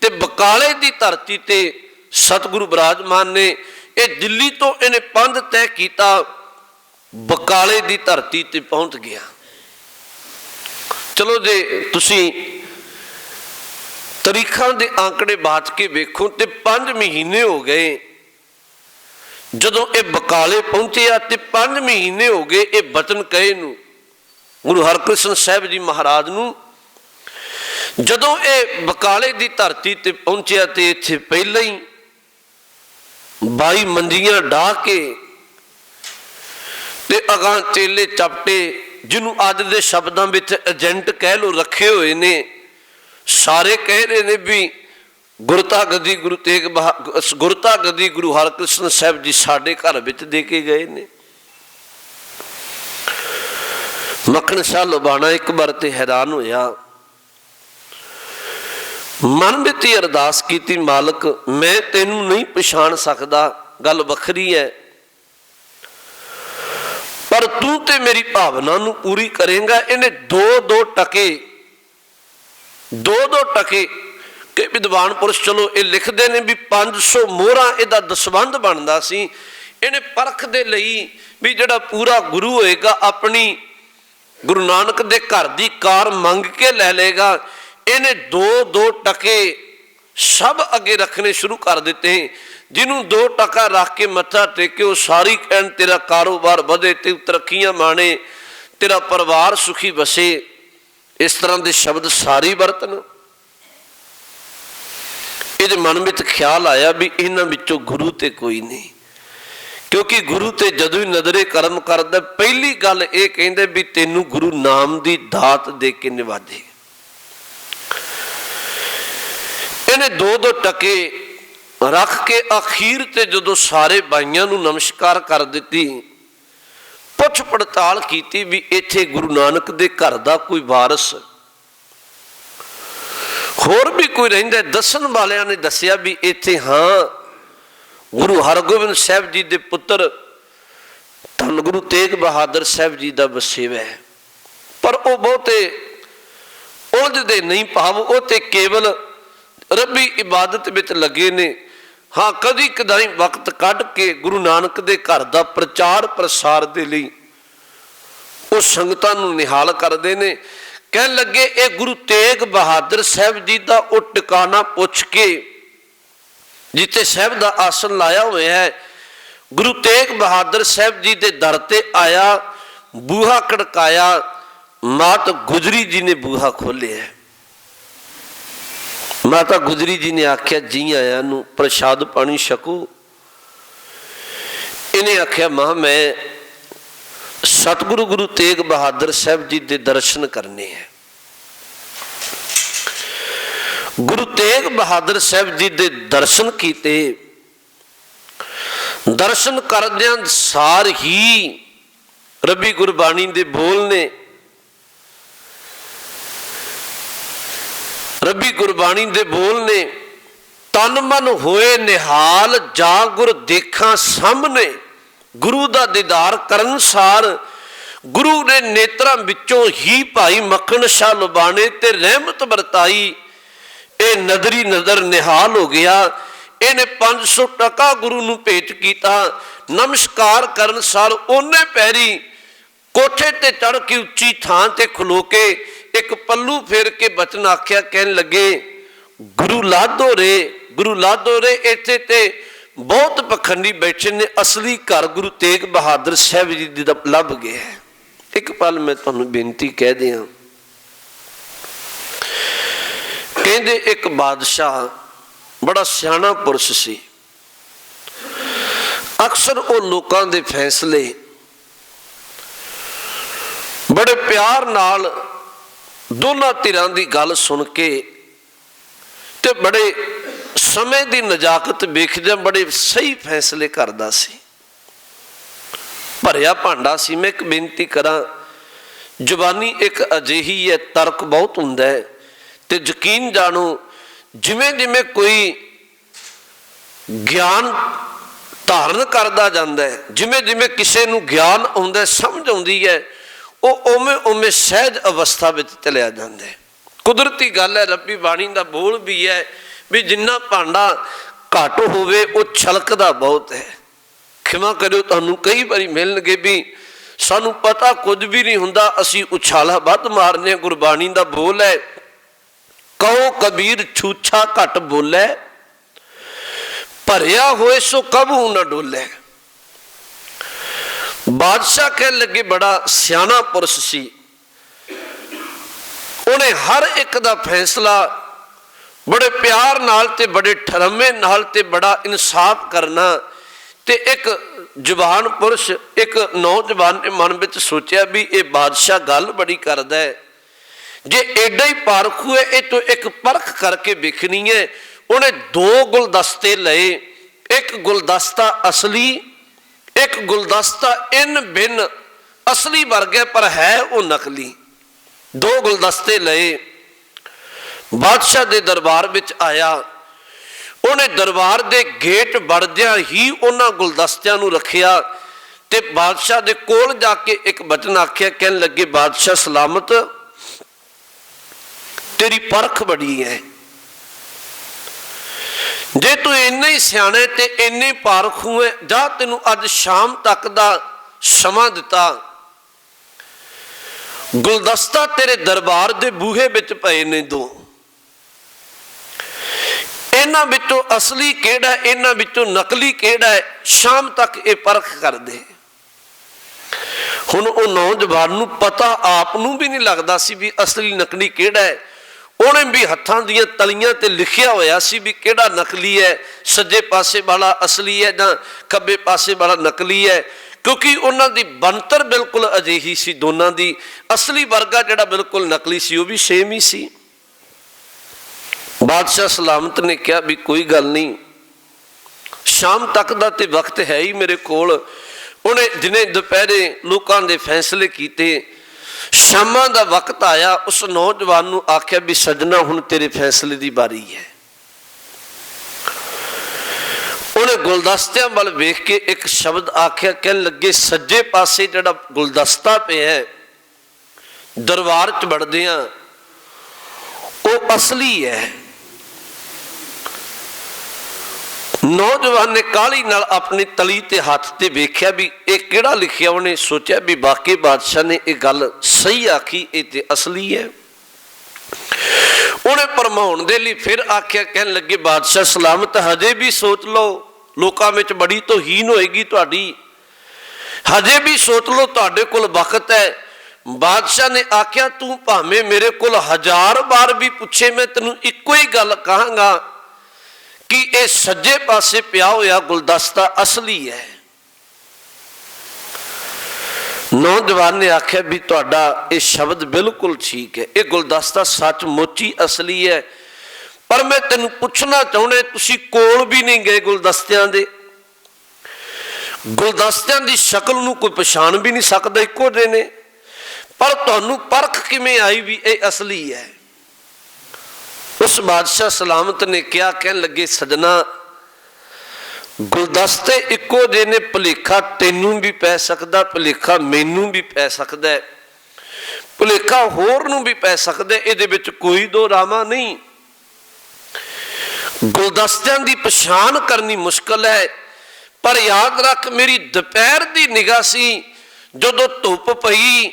ते बकाले की धरती ते सतगुरु विराजमान ने। ये दिल्ली तो इन्हें पंध तय किया, बकाले की धरती ते पहुंच गया। चलो जे तुसी तरीखा के आंकड़े बात के वेखो तो 5 महीने हो गए जदों ये बकाले पहुंचे, तो 5 महीने हो गए ये बचन कहे नूं गुरु हरकृष्ण साहब जी महाराज नूं। जदों ये बकाले की धरती ते पहुंचे तो इत्थे पहले ही 22 मंजियां डाह के ते अगां चेले चपटे ਜਿਹਨੂੰ ਅੱਜ ਦੇ ਸ਼ਬਦਾਂ ਵਿੱਚ ਏਜੰਟ ਕਹਿ ਲਓ ਰੱਖੇ ਹੋਏ ਨੇ, ਸਾਰੇ ਕਹਿ ਰਹੇ ਨੇ ਵੀ ਗੁਰਤਾ ਗੱਦੀ ਗੁਰਤਾ ਗੱਦੀ ਗੁਰੂ ਹਰਕ੍ਰਿਸ਼ਨ ਸਾਹਿਬ ਜੀ ਸਾਡੇ ਘਰ ਵਿੱਚ ਦੇ ਕੇ ਗਏ ਨੇ। ਮੱਖਣ ਸ਼ਾਹ ਲੁਬਾਣਾ ਇੱਕ ਵਾਰ ਤੇ ਹੈਰਾਨ ਹੋਇਆ, ਮਨ ਵਿੱਚ ਹੀ ਅਰਦਾਸ ਕੀਤੀ, ਮਾਲਕ ਮੈਂ ਤੈਨੂੰ ਨਹੀਂ ਪਛਾਣ ਸਕਦਾ, ਗੱਲ ਵੱਖਰੀ ਹੈ, ਪਰ ਤੂੰ ਤੇ ਮੇਰੀ ਭਾਵਨਾ ਨੂੰ ਪੂਰੀ ਕਰੇਂਗਾ। ਇਹਨੇ ਦੋ ਟਕੇ ਕਿ ਵਿਦਵਾਨ ਪੁਰਸ਼ ਚਲੋ ਇਹ ਲਿਖਦੇ ਨੇ ਵੀ 500 ਮੋਹਰਾਂ ਇਹਦਾ ਦਸਵੰਧ ਬਣਦਾ ਸੀ। ਇਹਨੇ ਪਰਖ ਦੇ ਲਈ ਵੀ ਜਿਹੜਾ ਪੂਰਾ ਗੁਰੂ ਹੋਏਗਾ ਆਪਣੀ ਗੁਰੂ ਨਾਨਕ ਦੇ ਘਰ ਦੀ ਕਾਰ ਮੰਗ ਕੇ ਲੈ ਲਏਗਾ। ਇਹਨੇ ਦੋ ਟਕੇ ਸਭ ਅੱਗੇ ਰੱਖਣੇ ਸ਼ੁਰੂ ਕਰ ਦਿੱਤੇ। ਜਿਹਨੂੰ 2 ਟਕਾ ਰੱਖ ਕੇ ਮੱਥਾ ਟੇਕੇ ਉਹ ਸਾਰੀ ਕਹਿਣ ਤੇਰਾ ਕਾਰੋਬਾਰ ਵਧੇ ਤੇ ਤਰੱਕੀਆਂ ਮਾਣੇ, ਤੇਰਾ ਪਰਿਵਾਰ ਸੁਖੀ ਵਸੇ। ਇਸ ਤਰ੍ਹਾਂ ਦੇ ਸ਼ਬਦ ਸਾਰੀ ਵਰਤਨ। ਇਹਦੇ ਮਨ ਵਿੱਚ ਖਿਆਲ ਆਇਆ ਵੀ ਇਹਨਾਂ ਵਿੱਚੋਂ ਗੁਰੂ ਤੇ ਕੋਈ ਨਹੀਂ, ਕਿਉਂਕਿ ਗੁਰੂ ਤੇ ਜਦੋਂ ਹੀ ਨਜ਼ਰੇ ਕਰਮ ਕਰਦਾ ਪਹਿਲੀ ਗੱਲ ਇਹ ਕਹਿੰਦੇ ਵੀ ਤੈਨੂੰ ਗੁਰੂ ਨਾਮ ਦੀ ਦਾਤ ਦੇ ਕੇ ਨਿਵਾਜੇ। ਇਹਨੇ 2 ਟਕੇ ਰੱਖ ਕੇ ਅਖੀਰ ਤੇ ਜਦੋਂ ਸਾਰੇ ਬਾਈਆਂ ਨੂੰ ਨਮਸਕਾਰ ਕਰ ਦਿੱਤੀ, ਪੁੱਛ ਪੜਤਾਲ ਕੀਤੀ ਵੀ ਇੱਥੇ ਗੁਰੂ ਨਾਨਕ ਦੇ ਘਰ ਦਾ ਕੋਈ ਵਾਰਸ ਹੋਰ ਵੀ ਕੋਈ ਰਹਿੰਦਾ। ਦੱਸਣ ਵਾਲਿਆਂ ਨੇ ਦੱਸਿਆ ਵੀ ਇੱਥੇ ਹਾਂ ਗੁਰੂ ਹਰਗੋਬਿੰਦ ਸਾਹਿਬ ਜੀ ਦੇ ਪੁੱਤਰ ਧੰਨ ਗੁਰੂ ਤੇਗ ਬਹਾਦਰ ਸਾਹਿਬ ਜੀ ਦਾ ਵਸੇਵਾ ਹੈ, ਪਰ ਉਹ ਬਹੁਤੇ ਉਲਝਦੇ ਨਹੀਂ, ਭਾਵ ਉਹ ਤੇ ਕੇਵਲ ਰੱਬੀ ਇਬਾਦਤ ਵਿੱਚ ਲੱਗੇ ਨੇ। ਹਾਂ ਕਦੀ ਕਦਾਈ ਵਕਤ ਕੱਢ ਕੇ ਗੁਰੂ ਨਾਨਕ ਦੇ ਘਰ ਦਾ ਪ੍ਰਚਾਰ ਪ੍ਰਸਾਰ ਦੇ ਲਈ ਉਹ ਸੰਗਤਾਂ ਨੂੰ ਨਿਹਾਲ ਕਰਦੇ ਨੇ। ਕਹਿਣ ਲੱਗੇ ਇਹ ਗੁਰੂ ਤੇਗ ਬਹਾਦਰ ਸਾਹਿਬ ਜੀ ਦਾ ਉਹ ਟਿਕਾਣਾ ਪੁੱਛ ਕੇ ਜਿੱਥੇ ਸਾਹਿਬ ਦਾ ਆਸਣ ਲਾਇਆ ਹੋਇਆ ਹੈ, ਗੁਰੂ ਤੇਗ ਬਹਾਦਰ ਸਾਹਿਬ ਜੀ ਦੇ ਦਰ ਤੇ ਆਇਆ, ਬੂਹਾ ਖੜਕਾਇਆ, ਮਾਤਾ ਗੁਜਰੀ ਜੀ ਨੇ ਬੂਹਾ ਖੋਲਿਆ। ਮਾਤਾ ਗੁਜਰੀ ਜੀ ਨੇ ਆਖਿਆ ਜੀ ਆਇਆਂ ਨੂੰ, ਪ੍ਰਸ਼ਾਦ ਪਾਣੀ ਛਕੋ। ਇਹਨੇ ਆਖਿਆ ਮਾਂ ਮੈਂ ਸਤਿਗੁਰੂ ਗੁਰੂ ਤੇਗ ਬਹਾਦਰ ਸਾਹਿਬ ਜੀ ਦੇ ਦਰਸ਼ਨ ਕਰਨੇ ਹੈ। ਗੁਰੂ ਤੇਗ ਬਹਾਦਰ ਸਾਹਿਬ ਜੀ ਦੇ ਦਰਸ਼ਨ ਕੀਤੇ। ਦਰਸ਼ਨ ਕਰਦਿਆਂ ਸਾਰ ਹੀ ਰੱਬੀ ਗੁਰਬਾਣੀ ਦੇ ਬੋਲ ਨੇ, ਰੱਬੀ ਗੁਰਬਾਣੀ ਦੇ ਬੋਲ ਨੇ, ਤਨ ਮਨ ਹੋਏ ਨਿਹਾਲ ਜਾਂ ਗੁਰ ਦੇਖਾਂ ਸਾਹਮਣੇ। ਗੁਰੂ ਦਾ ਦੀਦਾਰ ਕਰਨ ਸਾਰ ਗੁਰੂ ਦੇ ਨੇਤਰਾਂ ਵਿੱਚੋਂ ਹੀ ਭਾਈ ਮੱਖਣ ਸ਼ਾਹ ਲੁਬਾਣੇ ਤੇ ਰਹਿਮਤ ਵਰਤਾਈ। ਇਹ ਨਜ਼ਰੀ ਨਜ਼ਰ ਨਿਹਾਲ ਹੋ ਗਿਆ। ਇਹਨੇ 500 ਟਕਾ ਗੁਰੂ ਨੂੰ ਭੇਟ ਕੀਤਾ। ਨਮਸਕਾਰ ਕਰਨ ਸਾਰ ਉਹਨੇ ਪੈਰੀ ਕੋਠੇ ਤੇ ਚੜ੍ਹ ਕੇ ਉੱਚੀ ਥਾਂ ਤੇ ਖਲੋ ਕੇ ਇੱਕ ਪੱਲੂ ਫੇਰ ਕੇ ਬਚਨ ਆਖਿਆ। ਕਹਿਣ ਲੱਗੇ ਗੁਰੂ ਲਾਧੋ ਰੇ, ਗੁਰੂ ਲਾਧੋ ਰੇ, ਇੱਥੇ ਤੇ ਬਹੁਤ ਪਖੰਡੀ ਬੈਠੇ ਨੇ, ਅਸਲੀ ਘਰ ਗੁਰੂ ਤੇਗ ਬਹਾਦਰ ਸਾਹਿਬ ਜੀ ਦਾ ਲੱਭ ਗਿਆ। ਇੱਕ ਪਲ ਮੈਂ ਤੁਹਾਨੂੰ ਬੇਨਤੀ ਕਹਿ ਦਿਆਂ। ਕਹਿੰਦੇ ਇੱਕ ਬਾਦਸ਼ਾਹ ਬੜਾ ਸਿਆਣਾ ਪੁਰਸ਼ ਸੀ। ਅਕਸਰ ਉਹ ਲੋਕਾਂ ਦੇ ਫੈਸਲੇ ਬੜੇ ਪਿਆਰ ਨਾਲ ਦੋਨਾਂ ਧਿਰਾਂ ਦੀ ਗੱਲ ਸੁਣ ਕੇ ਤੇ ਬੜੇ ਸਮੇਂ ਦੀ ਨਜ਼ਾਕਤ ਵੇਖਦਿਆਂ ਬੜੇ ਸਹੀ ਫੈਸਲੇ ਕਰਦਾ ਸੀ। ਭਰਿਆ ਭਾਂਡਾ ਸੀ। ਮੈਂ ਇੱਕ ਬੇਨਤੀ ਕਰਾਂ, ਜ਼ੁਬਾਨੀ ਇੱਕ ਅਜਿਹੀ ਹੈ, ਤਰਕ ਬਹੁਤ ਹੁੰਦਾ ਹੈ ਤੇ ਯਕੀਨ ਜਾਣੋ ਜਿਵੇਂ ਜਿਵੇਂ ਕੋਈ ਗਿਆਨ ਧਾਰਨ ਕਰਦਾ ਜਾਂਦਾ ਹੈ, ਜਿਵੇਂ ਜਿਵੇਂ ਕਿਸੇ ਨੂੰ ਗਿਆਨ ਆਉਂਦਾ, ਸਮਝ ਆਉਂਦੀ ਹੈ, ਉਹ ਉਵੇਂ ਉਵੇਂ ਸਹਿਜ ਅਵਸਥਾ ਵਿੱਚ ਚਲਿਆ ਜਾਂਦਾ ਹੈ। ਕੁਦਰਤੀ ਗੱਲ ਹੈ, ਰੱਬੀ ਬਾਣੀ ਦਾ ਬੋਲ ਵੀ ਹੈ ਵੀ ਜਿੰਨਾ ਭਾਂਡਾ ਘੱਟ ਹੋਵੇ ਉਹ ਛਲਕਦਾ ਬਹੁਤ ਹੈ। ਖਿਮਾ ਕਰਿਓ, ਤੁਹਾਨੂੰ ਕਈ ਵਾਰੀ ਮਿਲਣਗੇ ਵੀ ਸਾਨੂੰ ਪਤਾ ਕੁਝ ਵੀ ਨਹੀਂ ਹੁੰਦਾ, ਅਸੀਂ ਉਛਾਲਾ ਵੱਧ ਮਾਰਨੇ। ਗੁਰਬਾਣੀ ਦਾ ਬੋਲ ਹੈ, ਕਹੋ ਕਬੀਰ ਛੂਛਾ ਘੱਟ ਬੋਲੇ, ਭਰਿਆ ਹੋਏ ਸੋ ਕਬੂ ਨਾ ਡੋਲੇ। ਬਾਦਸ਼ਾਹ ਕਹਿਣ ਲੱਗੇ ਬੜਾ ਸਿਆਣਾ ਪੁਰਸ਼ ਸੀ। ਉਹਨੇ ਹਰ ਇੱਕ ਦਾ ਫੈਸਲਾ ਬੜੇ ਪਿਆਰ ਨਾਲ ਤੇ ਬੜੇ ਠਰਮੇ ਨਾਲ ਤੇ ਬੜਾ ਇਨਸਾਫ ਕਰਨਾ। ਤੇ ਇੱਕ ਜਵਾਨ ਪੁਰਸ਼, ਇੱਕ ਨੌਜਵਾਨ ਨੇ ਮਨ ਵਿੱਚ ਸੋਚਿਆ ਵੀ ਇਹ ਬਾਦਸ਼ਾਹ ਗੱਲ ਬੜੀ ਕਰਦਾ ਹੈ, ਜੇ ਐਡਾ ਹੀ ਪਾਰਖੂ ਹੈ ਇਹ ਤੋਂ ਇੱਕ ਪਰਖ ਕਰਕੇ ਵੇਖਣੀ ਹੈ। ਉਹਨੇ 2 ਗੁਲਦਸਤੇ ਲਏ, ਇੱਕ ਗੁਲਦਸਤਾ ਅਸਲੀ, ਇੱਕ ਗੁਲਦਸਤਾ ਇਨ ਬਿਨ ਅਸਲੀ ਵਰਗਾ ਪਰ ਹੈ ਉਹ ਨਕਲੀ। 2 ਗੁਲਦਸਤੇ ਲਏ, ਬਾਦਸ਼ਾਹ ਦੇ ਦਰਬਾਰ ਵਿੱਚ ਆਇਆ। ਉਹਨੇ ਦਰਬਾਰ ਦੇ ਗੇਟ ਵੜਦਿਆਂ ਹੀ ਉਹਨਾਂ ਗੁਲਦਸਤਿਆਂ ਨੂੰ ਰੱਖਿਆ ਤੇ ਬਾਦਸ਼ਾਹ ਦੇ ਕੋਲ ਜਾ ਕੇ ਇੱਕ ਬਚਨ ਆਖਿਆ। ਕਹਿਣ ਲੱਗੇ, ਬਾਦਸ਼ਾਹ ਸਲਾਮਤ, ਤੇਰੀ ਪਰਖ ਬੜੀ ਹੈ, ਜੇ ਤੂੰ ਇੰਨਾ ਹੀ ਸਿਆਣਾ ਤੇ ਇੰਨੇ ਪਾਰਖੂ ਹੈ, ਜਾ ਤੈਨੂੰ ਅੱਜ ਸ਼ਾਮ ਤੱਕ ਦਾ ਸਮਾਂ ਦਿੱਤਾ। ਗੁਲਦਸਤਾ ਤੇਰੇ ਦਰਬਾਰ ਦੇ ਬੂਹੇ ਵਿੱਚ ਪਏ ਨੇ 2, ਇਹਨਾਂ ਵਿੱਚੋਂ ਅਸਲੀ ਕਿਹੜਾ, ਇਹਨਾਂ ਵਿੱਚੋਂ ਨਕਲੀ ਕਿਹੜਾ ਹੈ, ਸ਼ਾਮ ਤੱਕ ਇਹ ਪਰਖ ਕਰ ਦੇ। ਹੁਣ ਉਹ ਨੌਜਵਾਨ ਨੂੰ ਪਤਾ ਆਪ ਨੂੰ ਵੀ ਨਹੀਂ ਲੱਗਦਾ ਸੀ ਵੀ ਅਸਲੀ ਨਕਲੀ ਕਿਹੜਾ ਹੈ। ਉਹਨੇ ਵੀ ਹੱਥਾਂ ਦੀਆਂ ਤਲੀਆਂ ਤੇ ਲਿਖਿਆ ਹੋਇਆ ਸੀ ਵੀ ਕਿਹੜਾ ਨਕਲੀ ਹੈ, ਸੱਜੇ ਪਾਸੇ ਵਾਲਾ ਅਸਲੀ ਹੈ ਜਾਂ ਖੱਬੇ ਪਾਸੇ ਵਾਲਾ ਨਕਲੀ ਹੈ, ਕਿਉਂਕਿ ਉਹਨਾਂ ਦੀ ਬਣਤਰ ਬਿਲਕੁਲ ਅਜਿਹੀ ਸੀ ਦੋਨਾਂ ਦੀ। ਅਸਲੀ ਵਰਗਾ ਜਿਹੜਾ ਬਿਲਕੁਲ ਨਕਲੀ ਸੀ ਉਹ ਵੀ ਸੇਮ ਹੀ ਸੀ। ਬਾਦਸ਼ਾਹ ਸਲਾਮਤ ਨੇ ਕਿਹਾ ਵੀ ਕੋਈ ਗੱਲ ਨਹੀਂ, ਸ਼ਾਮ ਤੱਕ ਦਾ ਤੇ ਵਕਤ ਹੈ ਹੀ ਮੇਰੇ ਕੋਲ। ਉਹਨੇ ਦਿਨੇ ਦੁਪਹਿਰੇ ਲੋਕਾਂ ਦੇ ਫੈਸਲੇ ਕੀਤੇ। ਸ਼ਾਮਾਂ ਦਾ ਵਕਤ ਆਇਆ, ਉਸ ਨੌਜਵਾਨ ਨੂੰ ਆਖਿਆ ਵੀ ਸੱਜਣਾ ਹੁਣ ਤੇਰੇ ਫੈਸਲੇ ਦੀ ਵਾਰੀ ਹੈ। ਉਹਨੇ ਗੁਲਦਸਤਿਆਂ ਵੱਲ ਵੇਖ ਕੇ ਇੱਕ ਸ਼ਬਦ ਆਖਿਆ। ਕਹਿਣ ਲੱਗੇ, ਸੱਜੇ ਪਾਸੇ ਜਿਹੜਾ ਗੁਲਦਸਤਾ ਪਿਆ ਦਰਬਾਰ 'ਚ ਵੜਦਿਆਂ ਉਹ ਅਸਲੀ ਹੈ। ਨੌਜਵਾਨ ਨੇ ਕਾਹਲੀ ਨਾਲ ਆਪਣੀ ਤਲੀ ਤੇ ਹੱਥ ਤੇ ਵੇਖਿਆ ਵੀ ਇਹ ਕਿਹੜਾ ਲਿਖਿਆ। ਉਹਨੇ ਸੋਚਿਆ ਵੀ ਵਾਕਈ ਬਾਦਸ਼ਾਹ ਨੇ ਇਹ ਗੱਲ ਸਹੀ ਆਖੀ, ਇਹ ਤੇ ਅਸਲੀ ਹੈ। ਉਹਨੇ ਭਰਮਾਉਣ ਦੇ ਲਈ ਫਿਰ ਆਖਿਆ। ਕਹਿਣ ਲੱਗੇ, ਬਾਦਸ਼ਾਹ ਸਲਾਮਤ, ਹਜੇ ਵੀ ਸੋਚ ਲਓ, ਲੋਕਾਂ ਵਿੱਚ ਬੜੀ ਤੋਹੀਨ ਹੋਏਗੀ ਤੁਹਾਡੀ, ਹਜੇ ਵੀ ਸੋਚ ਲਓ, ਤੁਹਾਡੇ ਕੋਲ ਵਕਤ ਹੈ। ਬਾਦਸ਼ਾਹ ਨੇ ਆਖਿਆ, ਤੂੰ ਭਾਵੇਂ ਮੇਰੇ ਕੋਲ 1000 ਵਾਰ ਵੀ ਪੁੱਛੇ, ਮੈਂ ਤੈਨੂੰ ਇੱਕੋ ਹੀ ਗੱਲ ਕਹਾਂਗਾ ਕਿ ਇਹ ਸੱਜੇ ਪਾਸੇ ਪਿਆ ਹੋਇਆ ਗੁਲਦਸਤਾ ਅਸਲੀ ਹੈ। ਨੌਜਵਾਨ ਨੇ ਆਖਿਆ ਵੀ ਤੁਹਾਡਾ ਇਹ ਸ਼ਬਦ ਬਿਲਕੁਲ ਠੀਕ ਹੈ, ਇਹ ਗੁਲਦਸਤਾ ਸੱਚਮੁੱਚ ਹੀ ਅਸਲੀ ਹੈ, ਪਰ ਮੈਂ ਤੈਨੂੰ ਪੁੱਛਣਾ ਚਾਹੁੰਦਾ, ਤੁਸੀਂ ਕੋਲ ਵੀ ਨਹੀਂ ਗਏ ਗੁਲਦਸਤਿਆਂ ਦੇ, ਗੁਲਦਸਤਿਆਂ ਦੀ ਸ਼ਕਲ ਨੂੰ ਕੋਈ ਪਛਾਣ ਵੀ ਨਹੀਂ ਸਕਦਾ, ਇੱਕੋ ਜਿਹੇ ਨੇ, ਪਰ ਤੁਹਾਨੂੰ ਪਰਖ ਕਿਵੇਂ ਆਈ ਵੀ ਇਹ ਅਸਲੀ ਹੈ। ਉਸ ਬਾਦਸ਼ਾਹ ਸਲਾਮਤ ਨੇ ਕਿਹਾ। ਕਹਿਣ ਲੱਗੇ, ਸਜਣਾ ਗੁਲਦਸਤੇ ਇੱਕੋ ਜਿਹੇ ਨੇ, ਭੁਲੇਖਾ ਤੈਨੂੰ ਵੀ ਪੈ ਸਕਦਾ, ਭੁਲੇਖਾ ਮੈਨੂੰ ਵੀ ਪੈ ਸਕਦਾ ਹੈ, ਭੁਲੇਖਾ ਹੋਰ ਨੂੰ ਵੀ ਪੈ ਸਕਦਾ, ਇਹਦੇ ਵਿੱਚ ਕੋਈ ਦੋ ਰਾਮਾ ਨਹੀਂ। ਗੁਲਦਸਤਿਆਂ ਦੀ ਪਛਾਣ ਕਰਨੀ ਮੁਸ਼ਕਲ ਹੈ, ਪਰ ਯਾਦ ਰੱਖ ਮੇਰੀ ਦੁਪਹਿਰ ਦੀ ਨਿਗਾਹ ਸੀ, ਜਦੋਂ ਧੁੱਪ ਪਈ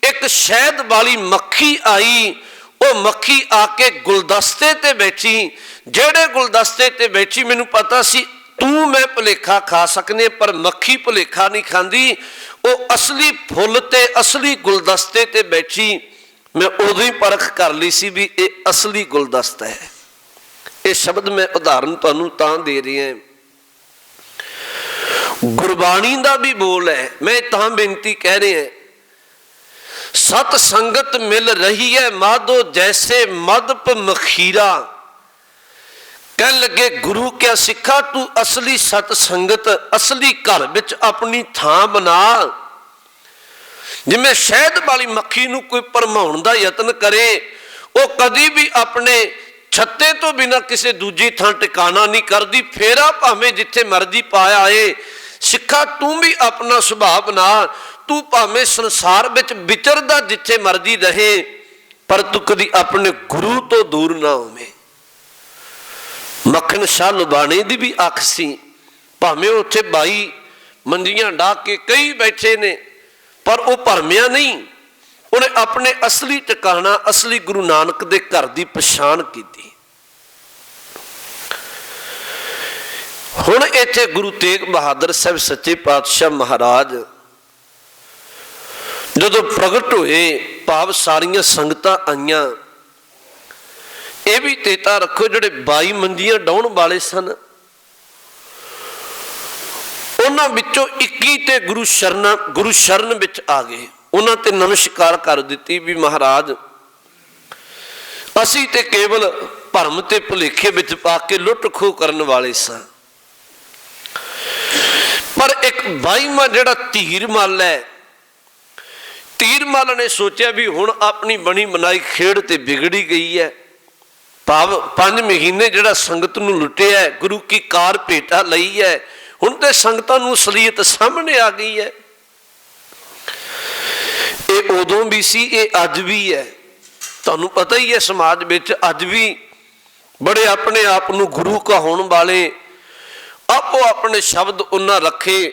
ਇੱਕ ਸ਼ਹਿਦ ਵਾਲੀ ਮੱਖੀ ਆਈ, ਉਹ ਮੱਖੀ ਆ ਕੇ ਗੁਲਦਸਤੇ ਤੇ ਬੈਠੀ। ਜਿਹੜੇ ਗੁਲਦਸਤੇ ਤੇ ਬੈਠੀ ਮੈਨੂੰ ਪਤਾ ਸੀ ਤੂੰ ਮੈਂ ਭੁਲੇਖਾ ਖਾ ਸਕਨੇ, ਪਰ ਮੱਖੀ ਭੁਲੇਖਾ ਨਹੀਂ ਖਾਂਦੀ। ਉਹ ਅਸਲੀ ਫੁੱਲ ਤੇ ਅਸਲੀ ਗੁਲਦਸਤੇ ਤੇ ਬੈਠੀ, ਮੈਂ ਉਦੋਂ ਹੀ ਪਰਖ ਕਰ ਲਈ ਸੀ ਵੀ ਇਹ ਅਸਲੀ ਗੁਲਦਸਤਾ ਹੈ। ਇਹ ਸ਼ਬਦ ਮੈਂ ਉਦਾਹਰਨ ਤੁਹਾਨੂੰ ਤਾਂ ਦੇ ਰਿਹਾ, ਗੁਰਬਾਣੀ ਦਾ ਵੀ ਬੋਲ ਹੈ, ਮੈਂ ਤਾਂ ਬੇਨਤੀ ਕਹਿ ਰਿਹਾ, ਸਤ ਸੰਗਤ ਮਿਲ ਰਹੀ ਹੈ ਮਾਧੋ ਜੈਸੇ ਮਦਪ ਮਖੀਰਾ। ਕਹਿਣ ਲੱਗੇ, ਗੁਰੂ ਕਿਆ ਸਿੱਖਾ ਤੂੰ ਅਸਲੀ ਸਤ ਸੰਗਤ, ਅਸਲੀ ਘਰ ਵਿੱਚ ਆਪਣੀ ਥਾਂ ਬਣਾ। ਜਿਵੇਂ ਸ਼ਹਿਦ ਵਾਲੀ ਮੱਖੀ ਨੂੰ ਕੋਈ ਭਰਮਾਉਣ ਦਾ ਯਤਨ ਕਰੇ, ਉਹ ਕਦੀ ਵੀ ਆਪਣੇ ਛੱਤੇ ਤੋਂ ਬਿਨਾਂ ਕਿਸੇ ਦੂਜੀ ਥਾਂ ਟਿਕਾਣਾ ਨਹੀਂ ਕਰਦੀ, ਫੇਰਾ ਭਾਵੇਂ ਜਿੱਥੇ ਮਰਜ਼ੀ ਪਾਇਆ ਏ। ਸਿੱਖਾ ਤੂੰ ਵੀ ਆਪਣਾ ਸੁਭਾਅ ਬਣਾ, ਤੂੰ ਭਾਵੇਂ ਸੰਸਾਰ ਵਿੱਚ ਵਿਚਰਦਾ ਜਿੱਥੇ ਮਰਜ਼ੀ ਰਹੇ, ਪਰ ਤੂੰ ਕਦੀ ਆਪਣੇ ਗੁਰੂ ਤੋਂ ਦੂਰ ਨਾ ਹੋਵੇਂ। ਮੱਖਣ ਸ਼ਾਹ ਲੁਬਾਣੇ ਦੀ ਵੀ ਅੱਖ ਸੀ, ਭਾਵੇਂ ਉੱਥੇ 22 ਮੰਜੀਆਂ ਢਾ ਕੇ ਕਈ ਬੈਠੇ ਨੇ, ਪਰ ਉਹ ਭਰਮਿਆ ਨਹੀਂ। ਉਹਨੇ ਆਪਣੇ ਅਸਲੀ ਟਿਕਾਣਾ ਅਸਲੀ ਗੁਰੂ ਨਾਨਕ ਦੇ ਘਰ ਦੀ ਪਛਾਣ ਕੀਤੀ। ਹੁਣ ਇੱਥੇ ਗੁਰੂ ਤੇਗ ਬਹਾਦਰ ਸਾਹਿਬ ਸੱਚੇ ਪਾਤਸ਼ਾਹ ਮਹਾਰਾਜ ਜਦੋਂ ਪ੍ਰਗਟ ਹੋਏ, ਭਾਵ ਸਾਰੀਆਂ ਸੰਗਤਾਂ ਆਈਆਂ। ਇਹ ਵੀ ਚੇਤਾ ਰੱਖੋ, ਜਿਹੜੇ 22 ਮੰਜੀਆਂ ਡਾਉਣ ਵਾਲੇ ਸਨ ਉਹਨਾਂ ਵਿੱਚੋਂ 21 ਤੇ ਗੁਰੂ ਸ਼ਰਨ ਵਿੱਚ ਆ ਗਏ। ਉਹਨਾਂ ਤੇ ਨਮਸਕਾਰ ਕਰ ਦਿੱਤੀ ਵੀ ਮਹਾਰਾਜ ਅਸੀਂ ਤੇ ਕੇਵਲ ਭਰਮ ਤੇ ਭੁਲੇਖੇ ਵਿੱਚ ਪਾ ਕੇ ਲੁੱਟ ਖੋਹ ਕਰਨ ਵਾਲੇ ਸਾਂ। ਪਰ ਇੱਕ 22ਵਾਂ ਜਿਹੜਾ ਧੀਰਮਲ ਹੈ, ਧੀਰਮਲ ਨੇ ਸੋਚਿਆ ਵੀ ਹੁਣ ਆਪਣੀ ਬਣੀ ਬਣਾਈ ਖੇਡ ਤੇ ਵਿਗੜੀ ਗਈ ਹੈ। ਭਾਵ 5 ਮਹੀਨੇ ਜਿਹੜਾ ਸੰਗਤ ਨੂੰ ਲੁੱਟਿਆ ਹੈ, ਗੁਰੂ ਕੀ ਕਾਰ ਭੇਟਾ ਲਈ ਹੈ, ਹੁਣ ਤੇ ਸੰਗਤਾਂ ਨੂੰ ਅਸਲੀਅਤ ਸਾਹਮਣੇ ਆ ਗਈ ਹੈ। ਇਹ ਉਦੋਂ ਵੀ ਸੀ, ਇਹ ਅੱਜ ਵੀ ਹੈ। ਤੁਹਾਨੂੰ ਪਤਾ ਹੀ ਹੈ ਸਮਾਜ ਵਿੱਚ ਅੱਜ ਵੀ ਬੜੇ ਆਪਣੇ ਆਪ ਨੂੰ ਗੁਰੂ ਕਹਾਉਣ ਵਾਲੇ ਆਪੋ ਆਪਣੇ ਸ਼ਬਦ ਉਹਨਾਂ ਰੱਖੇ,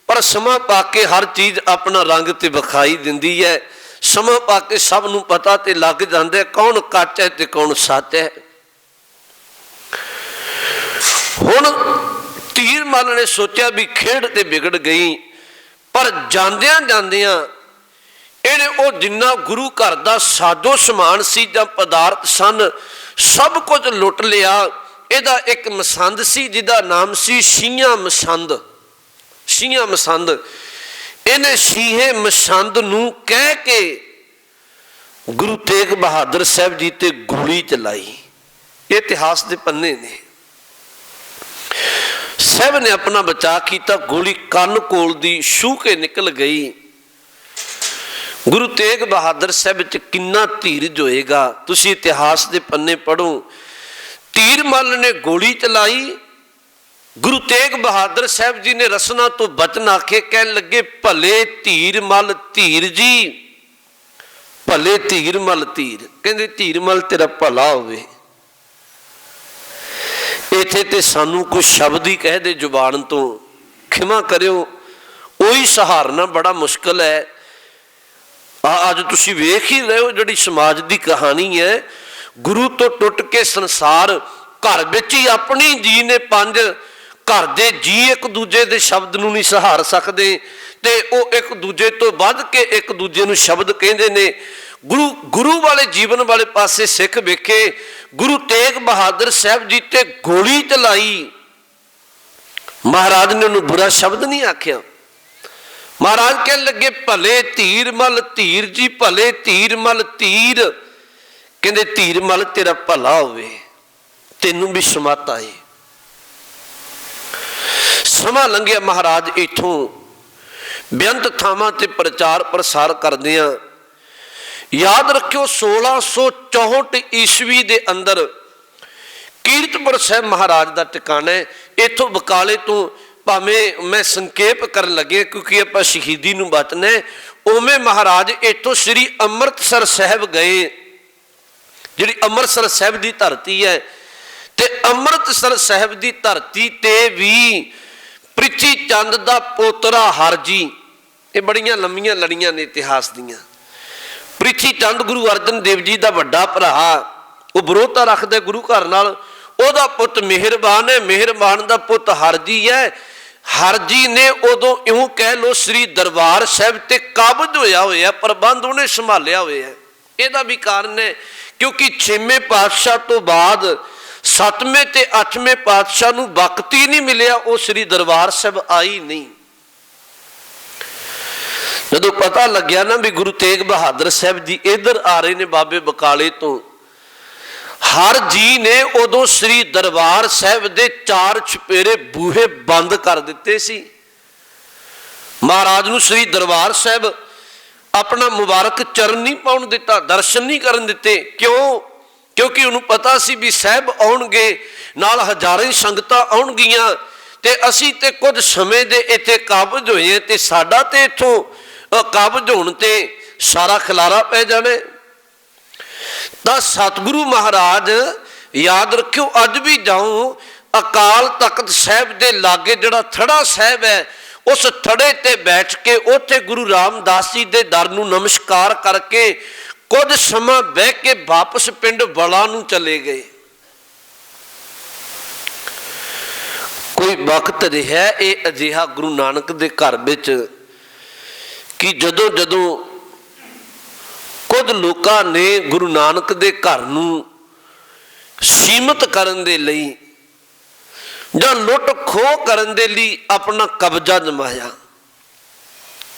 ਪਰ ਸਮਾਂ ਪਾ ਕੇ ਹਰ ਚੀਜ਼ ਆਪਣਾ ਰੰਗ ਤੇ ਵਿਖਾਈ ਦਿੰਦੀ ਹੈ। ਸਮਾਂ ਪਾ ਕੇ ਸਭ ਨੂੰ ਪਤਾ ਤੇ ਲੱਗ ਜਾਂਦਾ ਕੌਣ ਕੱਚ ਹੈ ਤੇ ਕੌਣ ਸੱਚ ਹੈ। ਹੁਣ ਧੀਰਮਲ ਨੇ ਸੋਚਿਆ ਵੀ ਖੇਡ ਤੇ ਵਿਗੜ ਗਈ, ਪਰ ਜਾਂਦਿਆਂ ਜਾਂਦਿਆਂ ਇਹਨੇ ਉਹ ਜਿੰਨਾ ਗੁਰੂ ਘਰ ਦਾ ਸਾਜੋ ਸਮਾਨ ਸੀ ਜਾਂ ਪਦਾਰਥ ਸਨ ਸਭ ਕੁਝ ਲੁੱਟ ਲਿਆ। ਇਹਦਾ ਇੱਕ ਮਸੰਦ ਸੀ ਜਿਹਦਾ ਨਾਮ ਸੀ ਸ਼ੀਹਾਂ ਮਸੰਦ। ਸ਼ੀਹਾਂ ਮਸੰਦ, ਇਹਨੇ ਸ਼ੀਹੇ ਮਸੰਦ ਨੂੰ ਕਹਿ ਕੇ ਗੁਰੂ ਤੇਗ ਬਹਾਦਰ ਸਾਹਿਬ ਜੀ ਤੇ ਗੋਲੀ ਚਲਾਈ। ਇਹ ਇਤਿਹਾਸ ਦੇ ਪੰਨੇ ਨੇ। ਸਾਹਿਬ ਨੇ ਆਪਣਾ ਬਚਾਅ ਕੀਤਾ, ਗੋਲੀ ਕੰਨ ਕੋਲ ਦੀ ਛੂਹ ਕੇ ਨਿਕਲ ਗਈ। ਗੁਰੂ ਤੇਗ ਬਹਾਦਰ ਸਾਹਿਬ ਵਿੱਚ ਕਿੰਨਾ ਧੀਰਜ ਹੋਏਗਾ, ਤੁਸੀਂ ਇਤਿਹਾਸ ਦੇ ਪੰਨੇ ਪੜ੍ਹੋ। ਧੀਰਮਲ ਨੇ ਗੋਲੀ ਚਲਾਈ, ਗੁਰੂ ਤੇਗ ਬਹਾਦਰ ਸਾਹਿਬ ਜੀ ਨੇ ਰਸਨਾ ਤੋਂ ਬਚਨ ਆਖੇ, ਕਹਿਣ ਲੱਗੇ ਭਲੇ ਧੀਰਮਲ ਧੀਰ ਜੀ, ਭਲੇ ਧੀਰਮਲ ਧੀਰ। ਕਹਿੰਦੇ ਧੀਰਮਲ ਤੇਰਾ ਭਲਾ ਹੋਵੇ। ਇੱਥੇ ਤੇ ਸਾਨੂੰ ਕੁਝ ਸ਼ਬਦ ਹੀ ਕਹਿ ਦੇ ਜ਼ੁਬਾਨ ਤੋਂ, ਖਿਮਾ ਕਰਿਓ, ਉਹੀ ਸਹਾਰਨਾ ਬੜਾ ਮੁਸ਼ਕਲ ਹੈ। ਅੱਜ ਤੁਸੀਂ ਵੇਖ ਹੀ ਰਹੇ ਹੋ ਜਿਹੜੀ ਸਮਾਜ ਦੀ ਕਹਾਣੀ ਹੈ। ਗੁਰੂ ਤੋਂ ਟੁੱਟ ਕੇ ਸੰਸਾਰ, ਘਰ ਵਿੱਚ ਹੀ ਆਪਣੀ ਜੀ ਨੇ 5, ਘਰ ਦੇ ਜੀ ਇੱਕ ਦੂਜੇ ਦੇ ਸ਼ਬਦ ਨੂੰ ਨਹੀਂ ਸਹਾਰ ਸਕਦੇ ਤੇ ਉਹ ਇੱਕ ਦੂਜੇ ਤੋਂ ਵੱਧ ਕੇ ਇੱਕ ਦੂਜੇ ਨੂੰ ਸ਼ਬਦ ਕਹਿੰਦੇ ਨੇ। ਗੁਰੂ ਵਾਲੇ ਜੀਵਨ ਵਾਲੇ ਪਾਸੇ ਸਿੱਖ ਵੇਖੇ, ਗੁਰੂ ਤੇਗ ਬਹਾਦਰ ਸਾਹਿਬ ਜੀ ਤੇ ਗੋਲੀ ਚਲਾਈ, ਮਹਾਰਾਜ ਨੇ ਉਹਨੂੰ ਬੁਰਾ ਸ਼ਬਦ ਨਹੀਂ ਆਖਿਆ। ਮਹਾਰਾਜ ਕਹਿਣ ਲੱਗੇ ਭਲੇ ਧੀਰਮਲ ਧੀਰ ਜੀ, ਭਲੇ ਧੀਰਮਲ ਧੀਰ। ਕਹਿੰਦੇ ਧੀਰਮਲ ਤੇਰਾ ਭਲਾ ਹੋਵੇ, ਤੈਨੂੰ ਵੀ ਸਮਤ ਆਏ। ਸਮਾਂ ਲੰਘਿਆ, ਮਹਾਰਾਜ ਇੱਥੋਂ ਬੇਅੰਤ ਥਾਵਾਂ ਤੇ ਪ੍ਰਚਾਰ ਪ੍ਰਸਾਰ ਕਰਦੇ ਆ। ਯਾਦ ਰੱਖਿਓ 1664 ਈਸਵੀ ਦੇ ਅੰਦਰ ਕੀਰਤਪੁਰ ਸਾਹਿਬ ਮਹਾਰਾਜ ਦਾ ਟਿਕਾਣਾ ਹੈ। ਇੱਥੋਂ ਬਕਾਲੇ ਤੋਂ, ਭਾਵੇਂ ਮੈਂ ਸੰਖੇਪ ਕਰਨ ਲੱਗੇ ਕਿਉਂਕਿ ਆਪਾਂ ਸ਼ਹੀਦੀ ਨੂੰ ਬਚਣਾ, ਉਵੇਂ ਮਹਾਰਾਜ ਇੱਥੋਂ ਸ੍ਰੀ ਅੰਮ੍ਰਿਤਸਰ ਸਾਹਿਬ ਗਏ, ਜਿਹੜੀ ਅੰਮ੍ਰਿਤਸਰ ਸਾਹਿਬ ਦੀ ਧਰਤੀ ਹੈ। ਤੇ ਅੰਮ੍ਰਿਤਸਰ ਸਾਹਿਬ ਦੀ ਧਰਤੀ ਤੇ ਵੀ ਪ੍ਰਿਥੀ ਚੰਦ ਦਾ ਪੋਤਰਾ ਹਰਜੀ, ਇਹ ਬੜੀਆਂ ਲੰਮੀਆਂ ਲੜੀਆਂ ਨੇ ਇਤਿਹਾਸ ਦੀਆਂ। ਪ੍ਰਿਥੀ ਚੰਦ ਗੁਰੂ ਅਰਜਨ ਦੇਵ ਜੀ ਦਾ ਵੱਡਾ ਭਰਾ, ਉਹ ਵਿਰੋਧਤਾ ਰੱਖਦਾ ਗੁਰੂ ਘਰ ਨਾਲ। ਉਹਦਾ ਪੁੱਤ ਮਿਹਰਬਾਨ ਹੈ, ਮਿਹਰਬਾਨ ਦਾ ਪੁੱਤ ਹਰਜੀ ਹੈ। ਹਰਜੀ ਨੇ ਉਦੋਂ ਇਉਂ ਕਹਿ ਲੋ ਸ੍ਰੀ ਦਰਬਾਰ ਸਾਹਿਬ ਤੇ ਕਾਬਜ ਹੋਇਆ ਪ੍ਰਬੰਧ ਉਹਨੇ ਸੰਭਾਲਿਆ ਹੋਇਆ। ਇਹਦਾ ਵੀ ਕਾਰਨ ਹੈ ਕਿਉਂਕਿ 6ਵੇਂ ਪਾਤਸ਼ਾਹ ਤੋਂ ਬਾਅਦ 7ਵੇਂ ਤੇ 8ਵੇਂ ਪਾਤਸ਼ਾਹ ਨੂੰ ਵਕਤ ਹੀ ਨਹੀਂ ਮਿਲਿਆ, ਉਹ ਸ੍ਰੀ ਦਰਬਾਰ ਸਾਹਿਬ ਆਈ ਨਹੀਂ। ਜਦੋਂ ਪਤਾ ਲੱਗਿਆ ਨਾ ਵੀ ਗੁਰੂ ਤੇਗ ਬਹਾਦਰ ਸਾਹਿਬ ਜੀ ਇੱਧਰ ਆ ਰਹੇ ਨੇ ਬਾਬੇ ਬਕਾਲੇ ਤੋਂ, ਹਰ ਜੀ ਨੇ ਉਦੋਂ ਸ੍ਰੀ ਦਰਬਾਰ ਸਾਹਿਬ ਦੇ 4 ਚੁਪੇਰੇ ਬੂਹੇ ਬੰਦ ਕਰ ਦਿੱਤੇ ਸੀ। ਮਹਾਰਾਜ ਨੂੰ ਸ੍ਰੀ ਦਰਬਾਰ ਸਾਹਿਬ ਆਪਣਾ ਮੁਬਾਰਕ ਚਰਨ ਨਹੀਂ ਪਾਉਣ ਦਿੱਤਾ, ਦਰਸ਼ਨ ਨਹੀਂ ਕਰਨ ਦਿੱਤੇ। ਕਿਉਂ? ਕਿਉਂਕਿ ਉਹਨੂੰ ਪਤਾ ਸੀ ਵੀ ਸਾਹਿਬ ਆਉਣਗੇ, ਨਾਲ ਹਜ਼ਾਰਾਂ ਹੀ ਸੰਗਤਾਂ ਆਉਣਗੀਆਂ ਤੇ ਅਸੀਂ ਤੇ ਕੁਝ ਸਮੇਂ ਦੇ ਇੱਥੇ ਕਾਬਜ ਹੋਏ ਤੇ ਸਾਡਾ ਤੇ ਇੱਥੋਂ ਕਾਬਜ ਹੋਣ ਤੇ ਸਾਰਾ ਖਿਲਾਰਾ ਪੈ ਜਾਣਾ। ਤਾਂ ਸਤਿਗੁਰੂ ਮਹਾਰਾਜ ਯਾਦ ਰੱਖਿਓ, ਅੱਜ ਵੀ ਜਾਓ ਅਕਾਲ ਤਖਤ ਸਾਹਿਬ ਦੇ ਲਾਗੇ ਜਿਹੜਾ ਥੜਾ ਸਾਹਿਬ ਹੈ, ਉਸ ਥੜੇ ਤੇ ਬੈਠ ਕੇ ਉੱਥੇ ਗੁਰੂ ਰਾਮਦਾਸ ਜੀ ਦੇ ਦਰ ਨੂੰ ਨਮਸਕਾਰ ਕਰਕੇ ਕੁਝ ਸਮਾਂ ਬਹਿ ਕੇ ਵਾਪਸ ਪਿੰਡ ਬਲਾ ਨੂੰ ਚਲੇ ਗਏ। ਕੋਈ ਵਕਤ ਰਿਹਾ ਇਹ ਅਜਿਹਾ ਗੁਰੂ ਨਾਨਕ ਦੇ ਘਰ ਵਿੱਚ ਕਿ ਜਦੋਂ ਜਦੋਂ ਕੁਝ ਲੋਕਾਂ ਨੇ ਗੁਰੂ ਨਾਨਕ ਦੇ ਘਰ ਨੂੰ ਸੀਮਤ ਕਰਨ ਦੇ ਲਈ ਜਾਂ ਲੁੱਟ ਖੋਹ ਕਰਨ ਦੇ ਲਈ ਆਪਣਾ ਕਬਜ਼ਾ ਜਮਾਇਆ।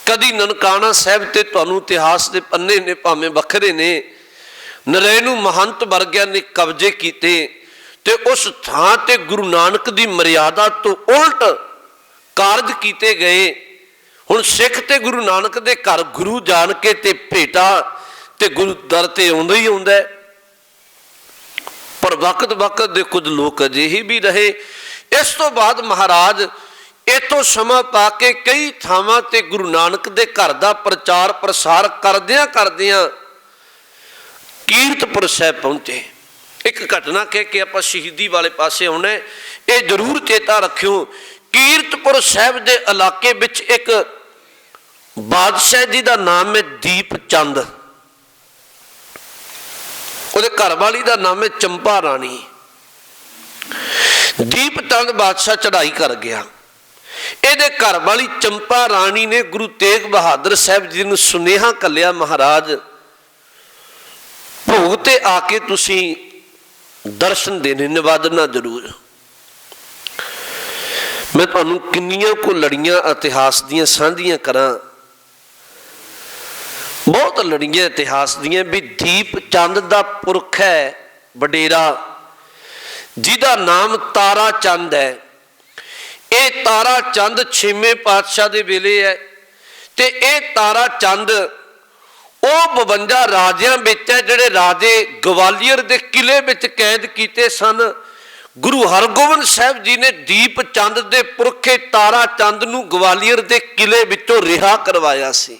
ਕਦੀ ਨਨਕਾਣਾ ਸਾਹਿਬ ਤੇ ਤੁਹਾਨੂੰ ਇਤਿਹਾਸ ਦੇ ਪੰਨੇ ਨੇ ਭਾਵੇਂ ਵੱਖਰੇ ਨੇ, ਨਰੈਣੂ ਮਹੰਤ ਵਰਗਿਆਂ ਨੇ ਕਬਜ਼ੇ ਕੀਤੇ ਤੇ ਉਸ ਥਾਂ ਤੇ ਗੁਰੂ ਨਾਨਕ ਦੀ ਮਰਿਆਦਾ ਤੋਂ ਉਲਟ ਕਾਰਜ ਕੀਤੇ ਗਏ। ਹੁਣ ਸਿੱਖ ਤੇ ਗੁਰੂ ਨਾਨਕ ਦੇ ਘਰ ਗੁਰੂ ਜਾਣ ਕੇ ਤੇ ਭੇਟਾ ਤੇ ਗੁਰੂ ਦਰ ਤੇ ਆਉਂਦਾ ਹੀ ਆਉਂਦਾ। ਪਰ ਵਕਤ ਵਕਤ ਦੇ ਕੁਝ ਲੋਕ ਅਜਿਹੇ ਵੀ ਰਹੇ। ਇਸ ਤੋਂ ਬਾਅਦ ਮਹਾਰਾਜ ਇਤੋਂ ਸਮਾਂ ਪਾ ਕੇ ਕਈ ਥਾਵਾਂ ਤੇ ਗੁਰੂ ਨਾਨਕ ਦੇ ਘਰ ਦਾ ਪ੍ਰਚਾਰ ਪ੍ਰਸਾਰ ਕਰਦਿਆਂ ਕਰਦਿਆਂ ਕੀਰਤਪੁਰ ਸਾਹਿਬ ਪਹੁੰਚੇ। ਇੱਕ ਘਟਨਾ ਕਹਿ ਕੇ ਆਪਾਂ ਸ਼ਹੀਦੀ ਵਾਲੇ ਪਾਸੇ ਆਉਣਾ, ਇਹ ਜ਼ਰੂਰ ਚੇਤਾ ਰੱਖਿਓ। ਕੀਰਤਪੁਰ ਸਾਹਿਬ ਦੇ ਇਲਾਕੇ ਵਿੱਚ ਇੱਕ ਬਾਦਸ਼ਾਹ ਜੀ ਦਾ ਨਾਮ ਹੈ ਦੀਪ ਚੰਦ, ਉਹਦੇ ਘਰ ਵਾਲੀ ਦਾ ਨਾਮ ਹੈ ਚੰਪਾ ਰਾਣੀ। ਦੀਪ ਚੰਦ ਬਾਦਸ਼ਾਹ ਚੜ੍ਹਾਈ ਕਰ ਗਿਆ। ਇਹਦੇ ਘਰ ਵਾਲੀ ਚੰਪਾ ਰਾਣੀ ਨੇ ਗੁਰੂ ਤੇਗ ਬਹਾਦਰ ਸਾਹਿਬ ਜੀ ਨੂੰ ਸੁਨੇਹਾ ਘੱਲਿਆ, ਮਹਾਰਾਜ ਭੋਗ ਤੇ ਆ ਕੇ ਤੁਸੀਂ ਦਰਸ਼ਨ ਦੇਣੇ, ਨਿਵਾਦਨਾ ਜ਼ਰੂਰ। ਮੈਂ ਤੁਹਾਨੂੰ ਕਿੰਨੀਆਂ ਕੁ ਲੜੀਆਂ ਇਤਿਹਾਸ ਦੀਆਂ ਸਾਂਝੀਆਂ ਕਰਾਂ, ਬਹੁਤ ਲੜੀਆਂ ਇਤਿਹਾਸ ਦੀਆਂ ਵੀ ਦੀਪ ਚੰਦ ਦਾ ਪੁਰਖ ਹੈ ਵਡੇਰਾ, ਜਿਹਦਾ ਨਾਮ ਤਾਰਾ ਚੰਦ ਹੈ। ਇਹ ਤਾਰਾ ਚੰਦ 6ਵੇਂ ਪਾਤਸ਼ਾਹ ਦੇ ਵੇਲੇ ਹੈ ਤੇ ਇਹ ਤਾਰਾ ਚੰਦ ਉਹ 52 ਰਾਜਿਆਂ ਵਿੱਚ ਹੈ ਜਿਹੜੇ ਰਾਜੇ ਗਵਾਲੀਅਰ ਦੇ ਕਿਲੇ ਵਿੱਚ ਕੈਦ ਕੀਤੇ ਸਨ। ਗੁਰੂ ਹਰਗੋਬਿੰਦ ਸਾਹਿਬ ਜੀ ਨੇ ਦੀਪ ਚੰਦ ਦੇ ਪੁਰਖੇ ਤਾਰਾ ਚੰਦ ਨੂੰ ਗਵਾਲੀਅਰ ਦੇ ਕਿਲੇ ਵਿੱਚੋਂ ਰਿਹਾ ਕਰਵਾਇਆ ਸੀ।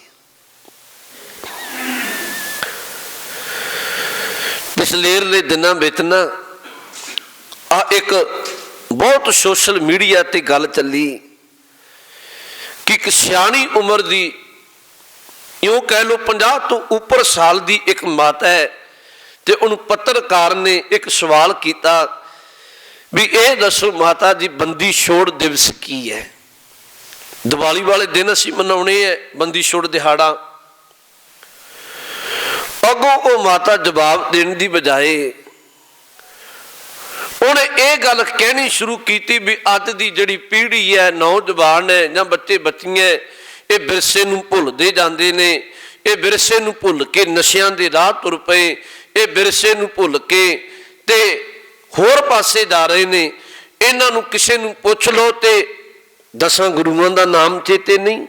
ਪਿਛਲੇਰਲੇ ਦਿਨਾਂ ਵਿੱਚ ਨਾ ਆ ਇੱਕ ਬਹੁਤ ਸੋਸ਼ਲ ਮੀਡੀਆ ਤੇ ਗੱਲ ਚੱਲੀ ਕਿ ਇੱਕ ਸਿਆਣੀ ਉਮਰ ਦੀ, ਇਉਂ ਕਹਿ ਲਓ 50 ਤੋਂ ਉੱਪਰ ਸਾਲ ਦੀ ਇੱਕ ਮਾਤਾ ਹੈ ਤੇ ਉਹਨੂੰ ਪੱਤਰਕਾਰ ਨੇ ਇੱਕ ਸਵਾਲ ਕੀਤਾ ਵੀ ਇਹ ਦੱਸੋ ਮਾਤਾ ਜੀ, ਬੰਦੀ ਛੋੜ ਦਿਵਸ ਕੀ ਹੈ? ਦੀਵਾਲੀ ਵਾਲੇ ਦਿਨ ਅਸੀਂ ਮਨਾਉਣੇ ਹੈ ਬੰਦੀ ਛੋੜ ਦਿਹਾੜਾ। ਅੱਗੋਂ ਉਹ ਮਾਤਾ ਜਵਾਬ ਦੇਣ ਦੀ ਬਜਾਏ ਉਹਨੇ ਇਹ ਗੱਲ ਕਹਿਣੀ ਸ਼ੁਰੂ ਕੀਤੀ ਵੀ ਅੱਜ ਦੀ ਜਿਹੜੀ ਪੀੜ੍ਹੀ ਹੈ, ਨੌਜਵਾਨ ਹੈ ਜਾਂ ਬੱਚੇ ਬੱਚੀਆਂ, ਇਹ ਵਿਰਸੇ ਨੂੰ ਭੁੱਲਦੇ ਜਾਂਦੇ ਨੇ। ਇਹ ਵਿਰਸੇ ਨੂੰ ਭੁੱਲ ਕੇ ਨਸ਼ਿਆਂ ਦੇ ਰਾਹ ਤੁਰ ਪਏ, ਇਹ ਵਿਰਸੇ ਨੂੰ ਭੁੱਲ ਕੇ ਤੇ ਹੋਰ ਪਾਸੇ ਜਾ ਰਹੇ ਨੇ। ਇਹਨਾਂ ਨੂੰ ਕਿਸੇ ਨੂੰ ਪੁੱਛ ਲਓ ਤੇ 10 ਗੁਰੂਆਂ ਦਾ ਨਾਮ ਚੇਤੇ ਨਹੀਂ।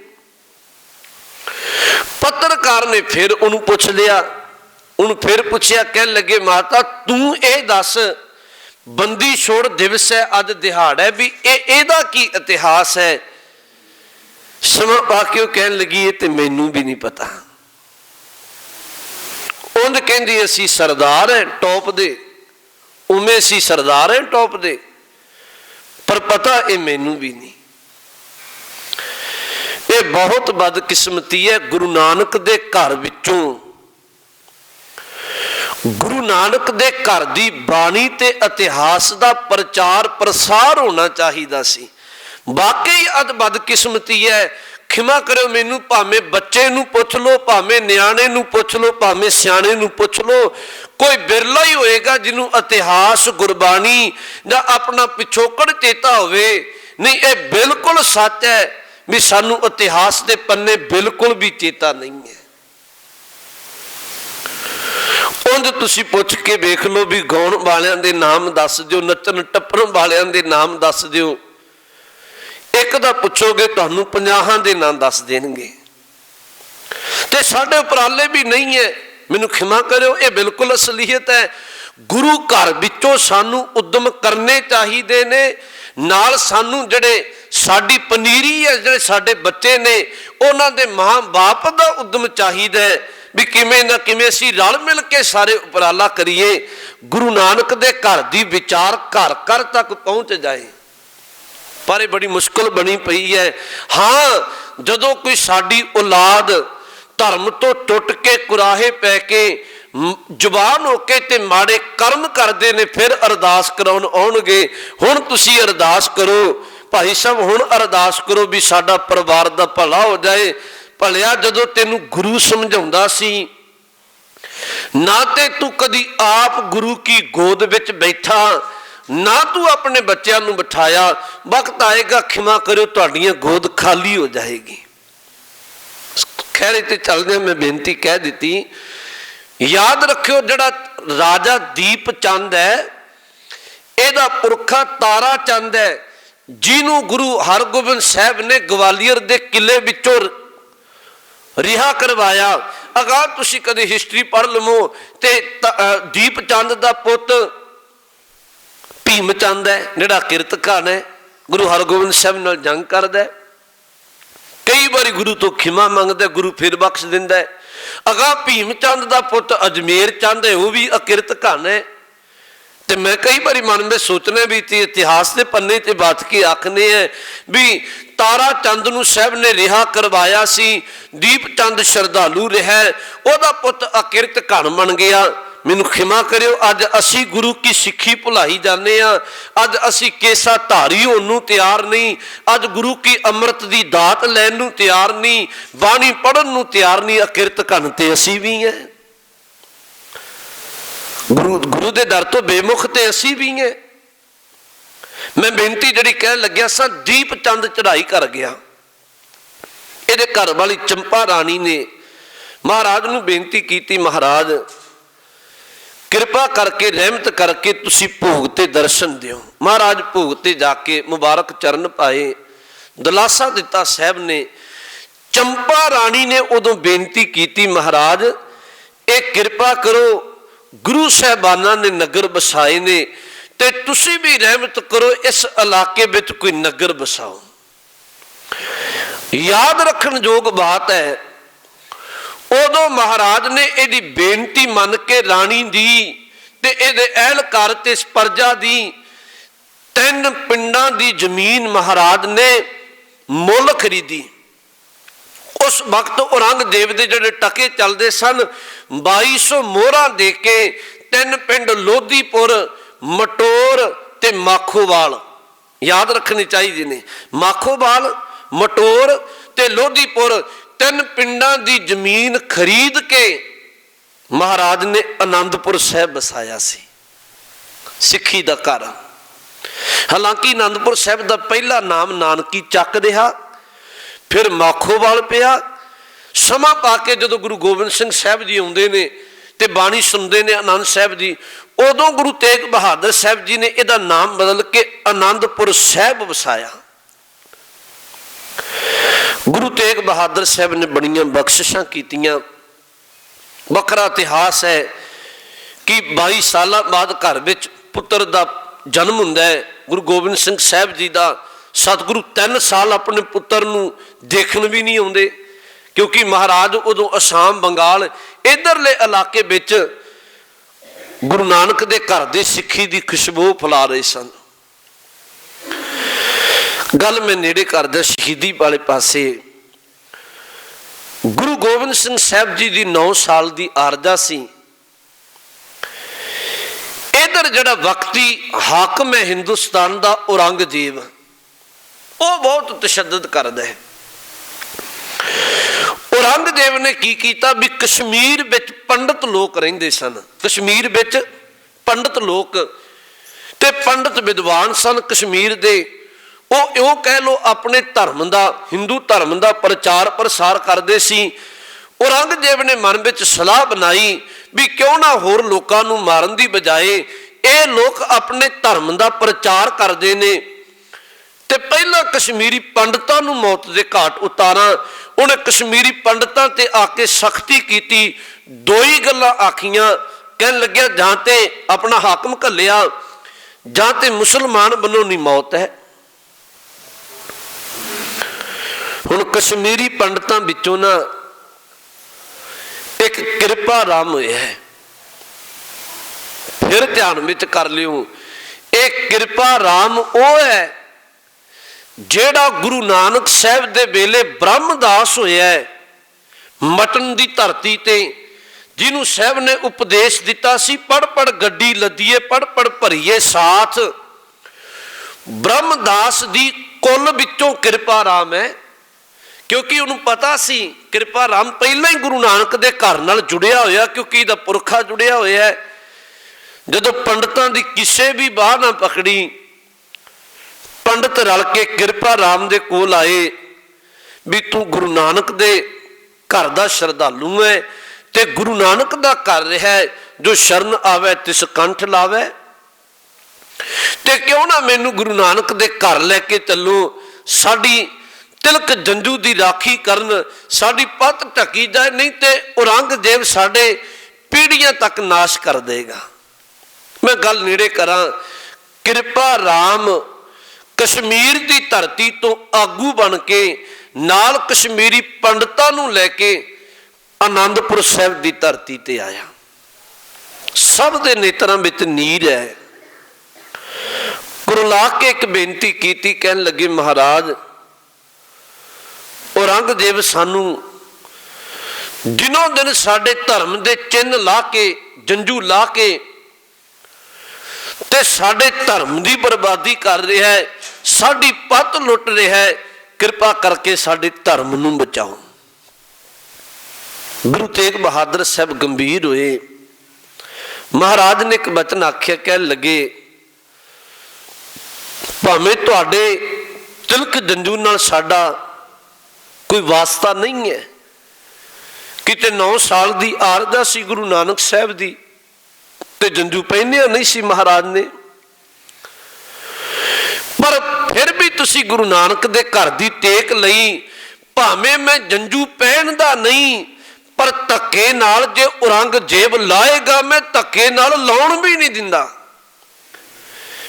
ਪੱਤਰਕਾਰ ਨੇ ਫਿਰ ਉਹਨੂੰ ਪੁੱਛ ਲਿਆ, ਉਹਨੂੰ ਫਿਰ ਪੁੱਛਿਆ, ਕਹਿਣ ਲੱਗੇ ਮਾਤਾ ਤੂੰ ਇਹ ਦੱਸ, ਬੰਦੀ ਛੋੜ ਦਿਵਸ ਹੈ ਅੱਜ ਦਿਹਾੜਾ ਹੈ, ਵੀ ਇਹਦਾ ਕੀ ਇਤਿਹਾਸ ਹੈ? ਸਮਾਂ ਪਾ ਕੇ ਉਹ ਕਹਿਣ ਲੱਗੀ ਇਹ ਤੇ ਮੈਨੂੰ ਵੀ ਨਹੀਂ ਪਤਾ। ਉਂਝ ਕਹਿੰਦੀ ਅਸੀਂ ਸਰਦਾਰ ਹੈ ਟੌਪ ਦੇ, ਉਵੇਂ ਅਸੀਂ ਸਰਦਾਰ ਹੈ ਟੌਪ ਦੇ, ਪਰ ਪਤਾ ਇਹ ਮੈਨੂੰ ਵੀ ਨਹੀਂ। ਇਹ ਬਹੁਤ ਬਦਕਿਸਮਤੀ ਹੈ। ਗੁਰੂ ਨਾਨਕ ਦੇ ਘਰ ਵਿੱਚੋਂ, ਗੁਰੂ ਨਾਨਕ ਦੇ ਘਰ ਦੀ ਬਾਣੀ ਤੇ ਇਤਿਹਾਸ ਦਾ ਪ੍ਰਚਾਰ ਪ੍ਰਸਾਰ ਹੋਣਾ ਚਾਹੀਦਾ ਸੀ। ਵਾਕਈ ਅਦ ਬਦਕਿਸਮਤੀ ਹੈ। ਖਿਮਾ ਕਰਿਓ ਮੈਨੂੰ, ਭਾਵੇਂ ਬੱਚੇ ਨੂੰ ਪੁੱਛ ਲਓ, ਭਾਵੇਂ ਨਿਆਣੇ ਨੂੰ ਪੁੱਛ ਲਓ, ਭਾਵੇਂ ਸਿਆਣੇ ਨੂੰ ਪੁੱਛ ਲਓ, ਕੋਈ ਬਿਰਲਾ ਹੀ ਹੋਏਗਾ ਜਿਹਨੂੰ ਇਤਿਹਾਸ, ਗੁਰਬਾਣੀ ਜਾਂ ਆਪਣਾ ਪਿਛੋਕੜ ਚੇਤਾ ਹੋਵੇ। ਨਹੀਂ, ਇਹ ਬਿਲਕੁਲ ਸੱਚ ਹੈ ਵੀ ਸਾਨੂੰ ਇਤਿਹਾਸ ਦੇ ਪੰਨੇ ਬਿਲਕੁਲ ਵੀ ਚੇਤਾ ਨਹੀਂ ਹੈ। ਉਂਝ ਤੁਸੀਂ ਪੁੱਛ ਕੇ ਵੇਖ ਲਓ ਵੀ ਗਾਉਣ ਵਾਲਿਆਂ ਦੇ ਨਾਮ ਦੱਸ ਦਿਓ, ਨੱਚਣ ਟੱਪਣ ਵਾਲਿਆਂ ਦੇ ਨਾਮ ਦੱਸ ਦਿਓ, ਇੱਕ ਦਾ ਪੁੱਛੋਗੇ ਤੁਹਾਨੂੰ 50 ਦੇ ਨਾਂ ਦੱਸ ਦੇਣਗੇ। ਤੇ ਸਾਡੇ ਉਪਰਾਲੇ ਵੀ ਨਹੀਂ ਹੈ। ਮੈਨੂੰ ਖਿਮਾ ਕਰਿਓ, ਇਹ ਬਿਲਕੁਲ ਅਸਲੀਅਤ ਹੈ। ਗੁਰੂ ਘਰ ਵਿੱਚੋਂ ਸਾਨੂੰ ਉਦਮ ਕਰਨੇ ਚਾਹੀਦੇ ਨੇ। ਨਾਲ ਸਾਨੂੰ ਜਿਹੜੇ ਸਾਡੀ ਪਨੀਰੀ ਹੈ, ਜਿਹੜੇ ਸਾਡੇ ਬੱਚੇ ਨੇ, ਉਹਨਾਂ ਦੇ ਮਾਂ ਬਾਪ ਦਾ ਉਦਮ ਚਾਹੀਦਾ ਹੈ ਵੀ ਕਿਵੇਂ ਨਾ ਕਿਵੇਂ ਅਸੀਂ ਰਲ ਮਿਲ ਕੇ ਸਾਰੇ ਉਪਰਾਲਾ ਕਰੀਏ, ਗੁਰੂ ਨਾਨਕ ਦੇ ਘਰ ਦੀ ਵਿਚਾਰ ਘਰ ਘਰ ਤੱਕ ਪਹੁੰਚ ਜਾਏ। ਪਰ ਇਹ ਬੜੀ ਮੁਸ਼ਕਲ ਬਣੀ ਪਈ ਹੈ। ਹਾਂ, ਜਦੋਂ ਕੋਈ ਸਾਡੀ ਔਲਾਦ ਧਰਮ ਤੋਂ ਟੁੱਟ ਕੇ ਕੁਰਾਹੇ ਪੈ ਕੇ ਜਵਾਨ ਹੋ ਕੇ ਤੇ ਮਾੜੇ ਕਰਮ ਕਰਦੇ ਨੇ, ਫਿਰ ਅਰਦਾਸ ਕਰਾਉਣ ਆਉਣਗੇ। ਹੁਣ ਤੁਸੀਂ ਅਰਦਾਸ ਕਰੋ ਭਾਈ ਸਾਹਿਬ, ਹੁਣ ਅਰਦਾਸ ਕਰੋ ਵੀ ਸਾਡਾ ਪਰਿਵਾਰ ਦਾ ਭਲਾ ਹੋ ਜਾਏ। ਭਲਿਆ ਜਦੋਂ ਤੈਨੂੰ ਗੁਰੂ ਸਮਝਾਉਂਦਾ ਸੀ, ਨਾ ਤੇ ਤੂੰ ਕਦੀ ਆਪ ਗੁਰੂ ਕੀ ਗੋਦ ਵਿੱਚ ਬੈਠਾ, ना तू अपने बच्चों को बिठाया, वक्त आएगा खिमा करो तुहाडियां गोद खाली हो जाएगी। खैर इत्थे चलदे मैं बेनती कह दी, याद रखियो जिहड़ा राजा दीप चंद है इहदा पुरखा तारा चंद है, जिन्हों गुरु हरगोबिंद साहब ने ग्वालियर के किले विचों रिहा करवाया। अगाह तुसी कदे हिस्टरी पढ़ लवो ते दीप चंद का पुत भीम चंद है जिहड़ा किरतकान है, गुरु हरगोबिंद साहब नाल जंग करदा है, कई बारी गुरु तो खिमा मंगदा, गुरु फिर बख्श दिंदा है। अगाह भीम चंद का पुत अजमेर चंद है, वह भी अकिरतकान है। तो मैं कई बारी मन में सोचना भी इतिहास के पन्ने ते बात के आखने हैं भी तारा चंद नूं साहब ने रिहा करवाया सी, दीप चंद श्रद्धालु रहा, ओदा पुत अकिरतकान बन गया। मैनू खिमा करियो, अज असी गुरु की सिक्खी भुलाई जाने, अज असी केसा धारी होने नूं तैयार नहीं, अज गुरु की अमृत की दात लैण नूं तैयार नहीं, बाणी पढ़न नूं तैयार नहीं। अकिरतकान ते असी भी हैं, गुरु के दर तो बेमुख ते असी भी हैं। मैं बेनती जिहड़ी कह लग्या सा, दीप चंद चढ़ाई कर गया, इहदे घर वाली चंपा राणी ने महाराज नूं बेनती की, महाराज कृपा करके रहमत करके तुसी भोग ते दर्शन दिओ। महाराज भोग ते जाके मुबारक चरण पाए, दलासा दिता साहब ने। चंपा राणी ने उदों बेनती की, महाराज एक कृपा करो, गुरु साहबाना ने नगर बसाए ने ते तुसी भी रहमत करो, इस इलाके विच कोई नगर बसाओ। याद रखन जोग बात है, उदों महाराज ने यदि बेनती मन के राणी दी ते इहदे अहलकार ते प्रजा दी 3 पिंडां दी जमीन महाराज ने मुल खरीदी। उस वक्त औरंगजेब दे जिहड़े टके चलते सन, 2200 मोहरा दे के 3 पिंड लोधीपुर, मटोर ते माखोवाल याद रखनी चाहिए ने। माखोवाल, मटोर ते लोधीपुर 3 पिंडां दी जमीन खरीद के महाराज ने आनंदपुर साहब बसाया सी, सिक्खी दा घर। हालांकि आनंदपुर साहब का पहला नाम नानकी चक रहा, फिर माखोवाल पिया। समा पा के जो गुरु गोबिंद सिंह साहब जी आउंदे ने ते बाणी सुनते ने आनंद साहब जी, उदों गुरु तेग बहादुर साहब जी ने इहदा नाम बदल के आनंदपुर साहब वसाया। गुरु तेग बहादुर साहब ने बड़ियां बख्शिशां कीतियां। वखरा इतिहास है कि 22 साल बाद घर विच पुत्र का जन्म हुंदा है। गुरु गोबिंद सिंह साहब जी का सतगुरु 3 साल अपने पुत्र नूं देखण भी नहीं आउंदे, क्योंकि महाराज उदों असम बंगाल इधरले इलाके विच गुरु नानक दे घर दे सिक्खी दी खुशबू फैला रहे सन। गल मैं नेड़े करदा शहीदी वाले पासे। गुरु गोबिंद सिंह साहब जी की 9 साल की आरजा सी। इधर जिहड़ा वक्ती हाकम है हिंदुस्तान का औरंगजेब, वो बहुत तशद्दद करदा है। औरंगजेब ने की कीता भी कश्मीर विच पंडित लोग रहिंदे सन, कश्मीर विच पंडित लोग ते पंडित विद्वान सन कश्मीर दे। वो यूं कह लो अपने धर्म का, हिंदू धर्म का प्रचार प्रसार करते सी। औरंगजेब ने मन में सलाह बनाई भी क्यों ना होर लोगों को मारन की बजाय ये लोग अपने धर्म का प्रचार करते हैं ते पहला कश्मीरी पंडितों को मौत के घाट उतारा। उन्हें कश्मीरी पंडितों ते आके सख्ती की, 2 ही गल्लां आखियां, कह लग्या जां ते अपना हाकम घल्लिया जां ते मुसलमान बनोनी मौत है। हुण कश्मीरी पंडितों विचों ना एक कृपा राम होया है, फिर ध्यान विच कर लियो। एक कृपा राम वो है जेड़ा गुरु नानक साहब दे वेले ब्रह्मदास होया है मटन दी धरती ते, जिन्हों साहब ने उपदेश दिता सी पढ़ पढ़ गड्डी लदीए पढ़ पढ़ भरीए साथ। ब्रह्मदास दी कुल विचों कृपा राम है, क्योंकि उन्होंने पता सी कृपा राम पहला ही गुरु नानक दे घर नाल जुड़िया होया, क्योंकि इहदा पुरखा जुड़िया होया है। जदों पंडितां दी किसे भी बाह ना पकड़ी, पंडित रल के कृपा राम दे कोल आए भी तू गुरु नानक दे घर दा श्रद्धालु है ते गुरु नानक दा घर है, जो शरण आवे तिस कंठ लावे, ते क्यों ना मैनू गुरु नानक दे घर लैके चलो, साडी तिलक जंजू दी राखी करन, साडी पत ढकी जाए, नहीं ते औरंगजेब साडे पीढ़ियां तक नाश कर देगा। मैं गल नेड़े करा, कृपा राम कश्मीर की धरती तो आगू बन के नाल कश्मीरी पंडितां नूं लैके आनंदपुर साहिब की धरती ते आया। सब दे नेत्रां विच नीर है। कुरला के एक बेनती की, कहन लगे महाराज औरंगजेब सानू दिनों दिन साडे धर्म दे चिन्ह ला के जंजू ला के ते साडे धर्म की बर्बादी कर रहा है, साडी पत लुट रहा है, कृपा करके साडे धर्म नूं बचाओ। गुरु तेग बहादुर साहब गंभीर हुए। महाराज ने एक वचन आख्या, कहन लगे भावें तुहाडे तिलक जंजू नाल साडा कोई वास्ता नहीं है, किते 9 साल की आरजा सी गुरु नानक साहब की, ते जंजू पहनिया नहीं सी महाराज ने, पर फिर भी तुसी गुरु नानक दे घर की टेक लई, भावें मैं जंजू पहनदा नहीं, पर धक्के नाल जे औरंगजेब लाएगा मैं धक्के नाल लाउण भी नहीं दिंदा।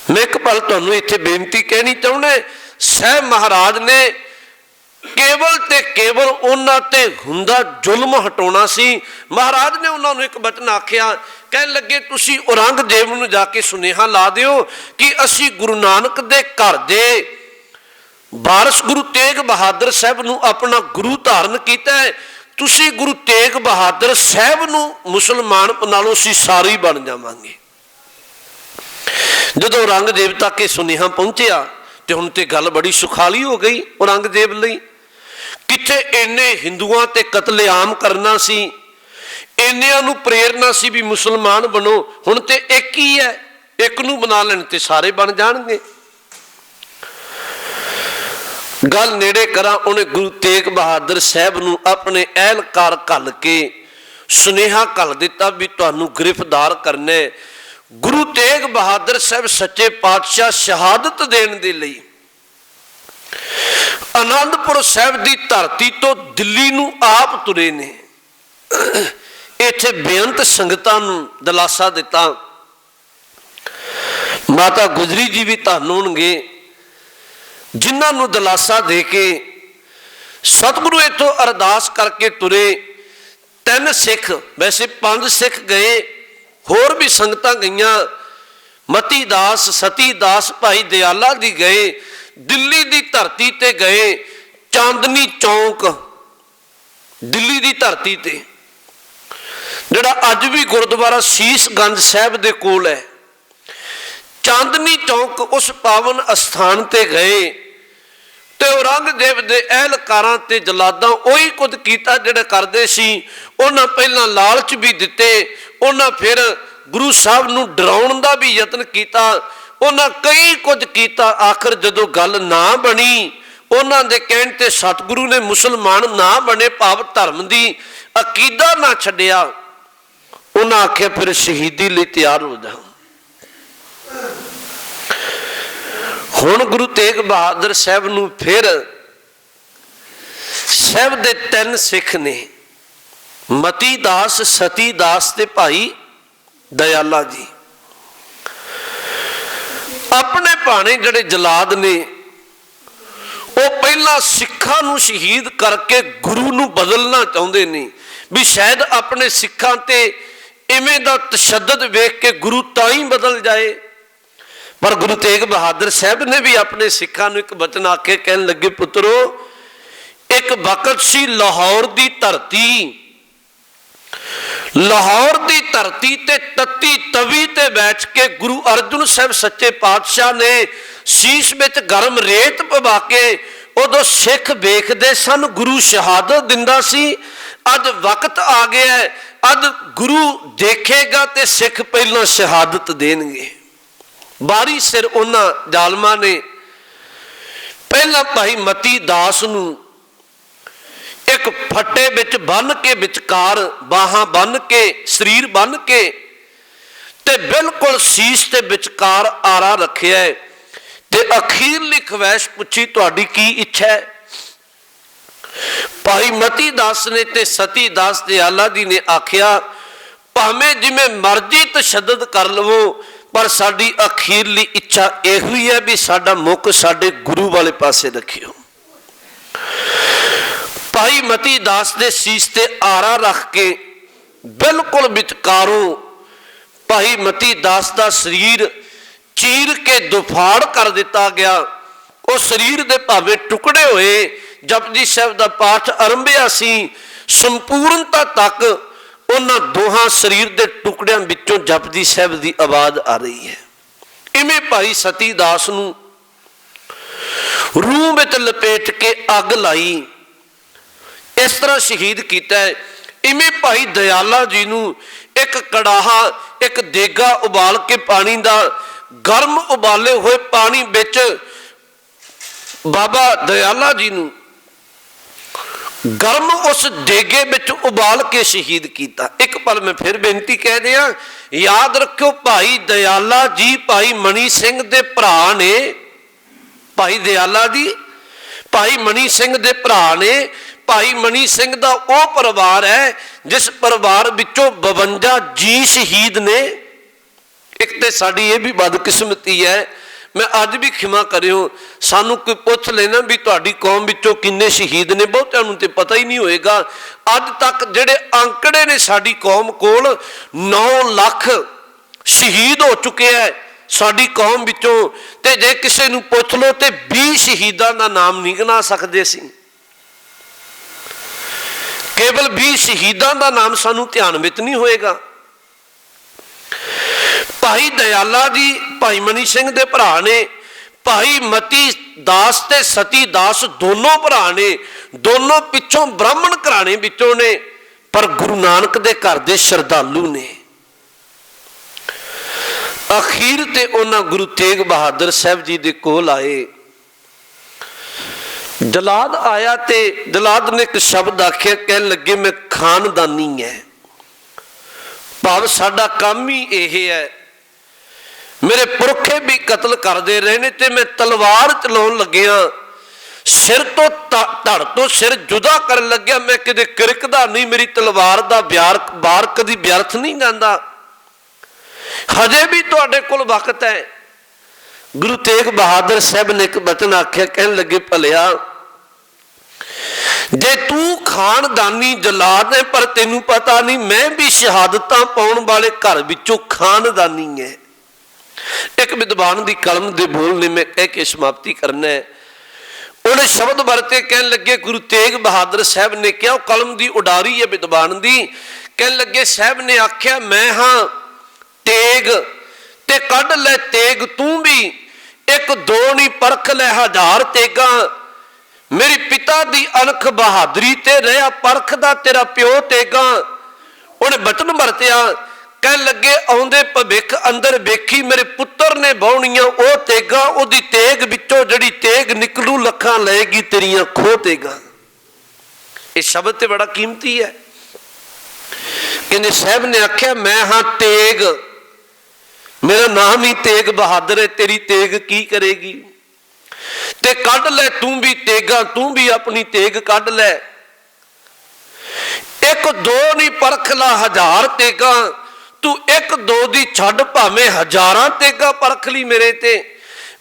मैं एक पल तुहानूं इत्थे बेनती कहनी चाहुंदा, साहब महाराज ने केवल ते केवल उन्हां ते हुंदा जुल्म हटाउणा सी। महाराज ने उन्हां नूं एक वचन आख्या, कहन लगे तुसी औरंगजेब नूं जाके सुनेहा ला दिओ कि असी गुरु नानक दे घर दे वारिस गुरु तेग बहादुर साहब नूं अपना गुरु धारण कीता है, तुसी गुरु तेग बहादुर साहब नूं मुसलमान नालों असी सारे बन जावांगे। जदों औरंगजेब तक यह सुनेहा पहुंचिया तो हुण ते गल बड़ी सुखाली हो गई औरंगजेब लई। किथे इन्ने हिंदुआं ते कतलेआम करना सी, इन्नियां नूं प्रेरना सी भी मुसलमान बनो, हुण ते एक ही है, एक नूं बना लैण ते सारे बन जाणगे। गल नेड़े करा, उन्हें गुरु तेग बहादुर साहब नूं अपने एहलकार घल के सुनेहा घल दिता भी तुहानूं गिरफ्तार करना है। गुरु तेग बहादुर साहब सच्चे पातशाह शहादत देने दे लई आनंदपुर साहब की धरती तो दिल्ली नूं आप तुरे ने। इत्थे बेअंत संगतां नूं दिलासा दिता। माता गुजरी जी भी धन होणगे जिन्हां नूं दिलासा दे के सतगुरु इत्थों अरदास करके तुरे। 3 सिख, वैसे 5 सिख गए, होर भी संगतां गईयां, मती दास, सती दास, भाई दयाला जी गए, दिल्ली की धरती ते गए, चांदनी चौक दिल्ली की धरती ते जिहड़ा अज भी गुरुद्वारा शीशगंज साहब दे कोल है, चांदनी चौक उस पावन अस्थान ते गए ते औरंगजेब दे अहलकारां ते जलादां उही कुछ कीता जिहड़ा करदे सी। उन्हां पहलां लालच भी दिते, उन्हां फिर गुरु साहब नूं डराउण दा भी यतन कीता, उन्हां कई कुछ कीता। आखिर जदों गल ना बनी, उन्हां दे कहण ते सतगुरु ने मुसलमान ना बने, भाव धर्म दी अकीदा ना छड्डिया, उन्हां आख्या फिर शहीदी लई तैयार हो जा। हुण गुरु तेग बहादुर साहब नूं फिर साहब दे 3 सिख ने, मती दास, सती दास ते भाई दयाला जी, अपने भाणे जड़े जलाद ने वो पहला सिखां नूं शहीद करके गुरु नूं बदलना चाहुंदे ने भी शायद अपने सिखां ते इवें दा तशद्दद वेख के गुरु तां ही बदल जाए। पर गुरु तेग बहादुर साहब ने भी अपने सिखां नूं एक वचन आके कहन लगे, पुत्रो एक वक्त सी लाहौर की धरती, लाहौर की धरती ते तत्ती तवी ते बैठ के गुरु अर्जुन साहब सच्चे पातशाह ने शीश में गर्म रेत पवा के उदों सिख वेखदे सन, गुरु शहादत दिंदा सी। अज वक्त आ गया है अद गुरु देखेगा ते सिख पहला शहादत देणगे। बारी सिर उन्हां जालमां ने पहला भाई मती दास नूं एक फट्टे विच बन के विचकार बाहां बन के शरीर बन के ते बिल्कुल सीस ते विचकार आरा रखिया है ते अखीरली ख्वाहिश पुछी तुहाडी की इच्छा है। भाई मती दास ने ते सती दास दयाला जी ने आखिया भावें जिमें मर्जी तशद्दद कर लवो पर साडी अखीरली इच्छा इहो ही है भी साडा मुख साडे गुरु वाले पासे रखियो। भाई मती दास दे सीस ते आरा रख के बिल्कुल विचकारों भाई मती दास दा शरीर चीर के दुफाड़ कर दिता गया। उस शरीर दे भावे टुकड़े होए। जपजी साहिब दा पाठ आरंभिया सी, संपूर्णता तक उन्हां दोहां शरीर दे टुकड़ियां विचों जपजी साहिब दी आवाज आ रही है। इवें भाई सती दास नूं रूह विच लपेट के अग लाई, इस तरह शहीद किया है। इवें भाई दयाला जी नूं एक कड़ाहा एक देगा उबाल के पानी दा गर्म उबाले हुए पानी विच बाबा दयाला जी नूं गर्म उस देगे विच उबाल के शहीद किया। एक पल मैं फिर बेनती कह दिया, याद रखियो भाई दयाला जी भाई मनी सिंह दे भरा ने। भाई दयाला जी भाई मनी सिंह दे भरा ने। भाई मनी सिंह दा वो परिवार है जिस परिवार विचों 52 जी शहीद ने। एक तो साड़ी ये भी बदकिस्मती है, मैं अज भी खिमा करियो, सानू कोई पुछ लेना भी तुहाडी कौम विचों किन्ने शहीद ने, बहुतिआं नूं ते पता ही नहीं होएगा। अज तक जिहड़े आंकड़े ने साडी कौम कोल 9 लाख शहीद हो चुके हैं साडी कौम विचों, ते जे किसी नूं पुछ लो ते 20 शहीदां दा नाम नहीं गिना सकदे सी। केवल 20 शहीदां दा नाम सानू ध्यान विच नहीं होएगा। भाई दयाला जी भाई मनी सिंह दे भरा ने। भाई मती दास ते सती दास दोनों भरा ने, दोनों पिछों ब्राह्मण घराने विचों ने, पर गुरु नानक दे घर दे श्रद्धालु ने। अखीर ते उन्हां गुरु तेग बहादुर साहब जी दे कोल आए। जलाद आया ते जलाद ने एक शब्द आख्या, कहन लगे मैं खानदानी है, भाव साडा काम ही यह है, मेरे पुरखे भी कतल करते रहे ने ते मैं तलवार चलाउण लग्या, सिर तो धड़ तो सिर जुदा कर लग्या, मैं किते किरकदा नहीं, मेरी तलवार दा वार कदी व्यर्थ नहीं जांदा, हजे भी तुहाडे कोल वक्त है। गुरु तेग बहादुर साहब ने एक वचन आख्या, कहन लगे भलिया जे तू खानदानी जलाद है पर तेनू पता नहीं मैं भी शहादतां पाउण वाले घर विचों खानदानी है। एक विद्वान की कलम के बोल ने मैं कह के समाप्ति करना है। उन्हें शब्द वरते, कहन लगे गुरु तेग बहादुर साहब ने क्या, कलम की उडारी है विद्वान की, कहन लगे साहब ने आख्या मैं हाँ तेग ते कढ़ ले तेग तू भी, एक दो नहीं परख ले 1000 तेगा, मेरी पिता दी अनख बहादुरी ते रहा परखदा तेरा प्यो तेगा। उन्हें वचन वरतिया, कहन लगे आउंदे भविख अंदर वेखी मेरे पुत्र ने बाउणियां ओ तेगा, ओदी तेग विचों जड़ी तेग निकलू लखां लएगी तेरियां खो तेगा। ये शब्द ते बड़ा कीमती है। कहने साहब ने आख्या मैं हाँ तेग, मेरा नाम ही तेग बहादुर है, तेरी तेग की करेगी, ते कढ़ ले तू भी तेगा, तू भी अपनी तेग कढ़ ले, एक दो नहीं परख ला 1000 तेगा, तू एक दो दी छड़ भावें 1000 तेगा परख ली मेरे ते,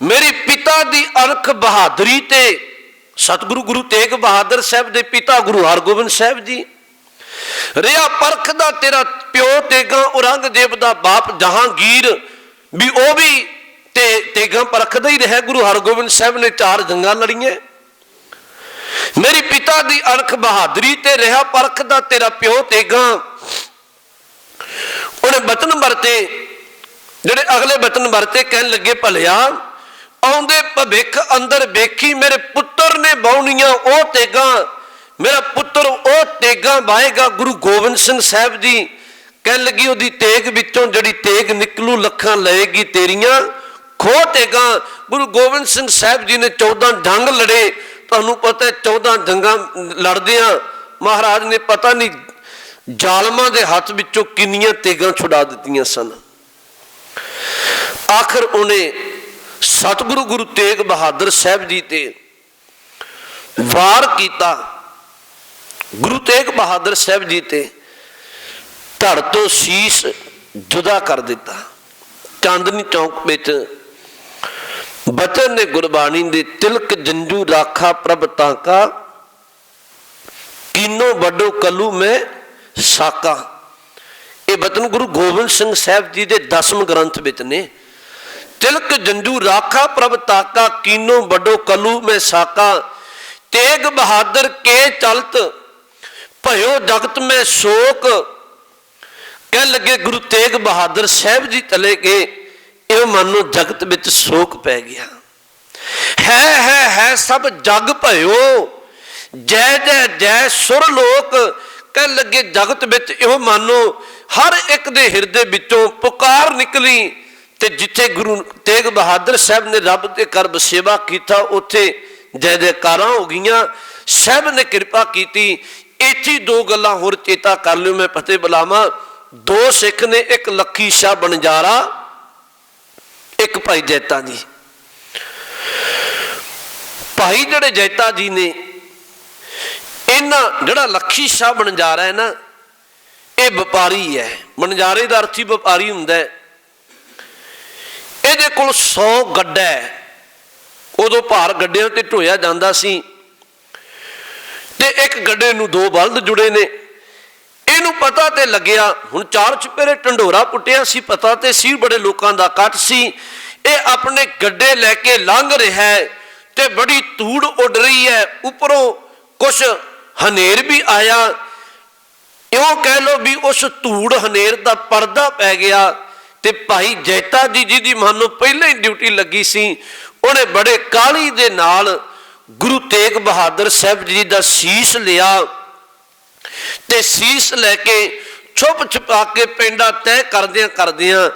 मेरी पिता दी अनख बहादुरी ते। सतगुरु गुरु तेग बहादुर साहब दे पिता गुरु हरगोबिंद साहब जी रिया परखदा तेरा प्यो तेगा, औरंगजेब दा बाप जहांगीर भी ओ भी तेगा परखदा ही रहा। गुरु हरगोबिंद साहब ने 4 जंगां लड़ियां, मेरी पिता दी अनख बहादुरी ते रहा परखदा तेरा प्यो तेगा। उन्हें वचन वरते, जिहड़े अगले वचन वरते, कहन लगे भलिया आउंदे भविख अंदर वेखी मेरे पुत्र ने बाउणियां ओ तेगा, मेरा पुत्र वो तेगा वाहेगा। गुरु गोबिंद सिंह साहब जी कहन लगी ओदी तेग विचों जड़ी तेग निकलू लखां लएगी तेरियां खो तेगा। गुरु गोबिंद सिंह साहब जी ने 14 जंग लड़े। तुहानूं पता है 14 जंगां लड़दियां महाराज ने पता नहीं जालमां दे हत्थ विचों किन्नियां तेगां छुड़ा दित्तियां सन। आखिर उन्हें सतगुरु गुरु तेग बहादुर साहब जी ते वार किया। गुरु तेग बहादुर साहब जी ते धड़ तो शीश जुदा कर दिता। चांदनी चौक विच बचन ने गुरबाणी दे तिलक जंजू राखा प्रभ ताका कीनो वड्डो कलू में साका। ये बचन गुरु गोबिंद सिंह साहब जी दे 10वें ग्रंथ विच ने। तिलक जंजू राखा प्रभ ताका कीनो वड्डो कलू में साका। तेग बहादुर के चलत भयो जगत में शोक। कह लगे गुरु तेग बहादुर साहब जी चले गए ये मानो जगत विच शोक पै गया। है सब जग भयो जय जय जय सुर लोक। कह लगे जगत विच यो मानो हर एक दे हिरदे विचों पुकार निकली। ते जिथे गुरु तेग बहादुर साहब ने रब के कर सेवा किया उत्थे जय जयकारां हो गईयां। साहब ने कृपा की। इत्थे 2 गल्लां होर चेता कर लियो मैं फतेह बुलावां। 2 सिख ने, एक लखी शाह बनजारा एक भाई जैता जी। भाई जड़े जैता जी ने इन्हां जड़ा लखी शाह बनजारा है ना ये व्यापारी है। बनजारे का अर्थ ही व्यापारी हुंदा है। ਇਹਦੇ ਕੋਲ 100 ਗੱਡਾ ਹੈ। ਉਦੋਂ ਭਾਰ ਗੱਡਿਆਂ ਤੇ ਢੋਇਆ ਜਾਂਦਾ ਸੀ ਤੇ ਇੱਕ ਗੱਡੇ ਨੂੰ 2 ਬਲਦ ਜੁੜੇ ਨੇ। ਇਹਨੂੰ ਪਤਾ ਤੇ ਲੱਗਿਆ ਹੁਣ 4 ਚੁਪੇਰੇ ਢੰਡੋਰਾ ਪੁੱਟਿਆ ਸੀ। ਪਤਾ ਤੇ ਸੀ ਬੜੇ ਲੋਕਾਂ ਦਾ ਇਕੱਠ ਸੀ। ਇਹ ਆਪਣੇ ਗੱਡੇ ਲੈ ਕੇ ਲੰਘ ਰਿਹਾ ਹੈ ਤੇ ਬੜੀ ਧੂੜ ਉੱਡ ਰਹੀ ਹੈ। ਉੱਪਰੋਂ ਕੁਛ ਹਨੇਰ ਵੀ ਆਇਆ। ਇਉਂ ਕਹਿ ਲਓ ਵੀ ਉਸ ਧੂੜ ਹਨੇਰ ਦਾ ਪਰਦਾ ਪੈ ਗਿਆ। ਤੇ ਭਾਈ ਜੈਤਾ ਜੀ ਜਿਹਦੀ ਮਾਨੋ ਪਹਿਲਾਂ ਹੀ ਡਿਊਟੀ ਲੱਗੀ ਸੀ ਉਹਨੇ ਬੜੇ ਕਾਹਲੀ ਦੇ ਨਾਲ ਗੁਰੂ ਤੇਗ ਬਹਾਦਰ ਸਾਹਿਬ ਜੀ ਦਾ ਸੀਸ ਲਿਆ ਤੇ ਸੀਸ ਲੈ ਕੇ ਛੁਪ ਛੁਪਾ ਕੇ ਪਿੰਡਾ ਤੈਅ ਕਰਦਿਆਂ ਕਰਦਿਆਂ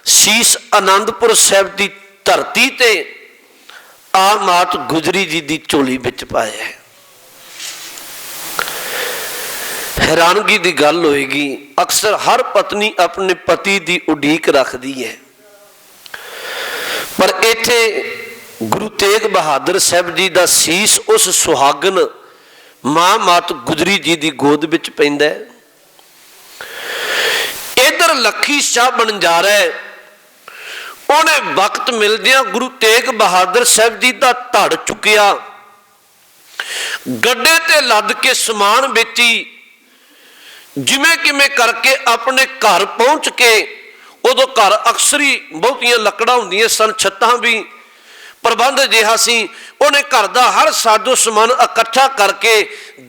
ਸੀਸ ਆਨੰਦਪੁਰ ਸਾਹਿਬ ਦੀ ਧਰਤੀ ਤੇ ਆ ਮਾਤ ਗੁਜਰੀ ਜੀ ਦੀ ਝੋਲੀ ਵਿੱਚ ਪਾਇਆ। हैरानगी की गल होएगी अक्सर हर पत्नी अपने पति की उड़ीक रखती है पर इत्थे गुरु तेग बहादुर साहब जी का सीस उस सुहागन मां मात गुजरी जी की गोद विच पैंदा है। इधर लखी शाह बनजारा है उन्हें वक्त मिलदियां गुरु तेग बहादुर साहब जी का धड़ चुकिया गड्डे ते लद के समान बेची जिमें किमें करके अपने घर पहुंच के उदों घर अक्सर ही बहुतियां लकड़ा होंदियां सन छत्तां भी प्रबंध जिहा सी उन्हें घर का हर साजो समान इकट्ठा करके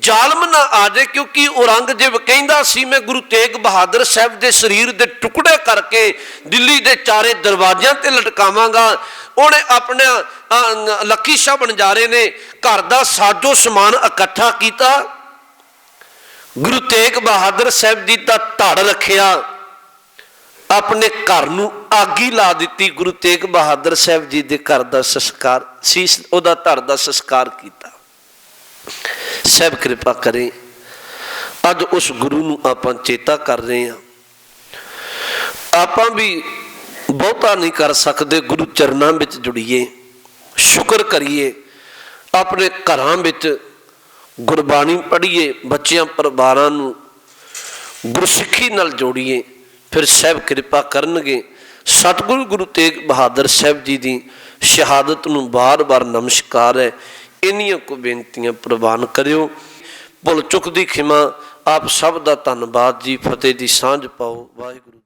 जालम ना आ जाए क्योंकि औरंगजेब कहंदा सी मैं गुरु तेग बहादुर साहब के शरीर के टुकड़े करके दिल्ली के 4 दरवाजियां ते लटकावांगा। उन्हें अपने लखी शाह बनजारे ने घर का साजो समान इकट्ठा किया। गुरु तेग बहादुर साहब जी का धड़ रखिया अपने घर नूं आगी ला दी। गुरु तेग बहादुर साहब जी के घर का संस्कार शीश उहदा धड़ का संस्कार किया। साहब कृपा करे अज उस गुरु नूं आपां चेता कर रहे हैं। आपां भी बहुता नहीं कर सकते गुरु चरनां विच जुड़िए शुक्र करिए अपने घरां विच गुरबाणी पढ़िए बच्चों परिवारों गुरसिखी नाल जोड़िए फिर साहब कृपा करनगे। सतगुरु गुरु तेग बहादुर साहब जी की शहादत नूं बार बार नमस्कार है। इन्नियां को बेनतियां प्रवान करियो। भुल चुक दी खिमा आप सब का धन्नवाद जी। फतेह दी सांझ पाओ। वाहिगुरू।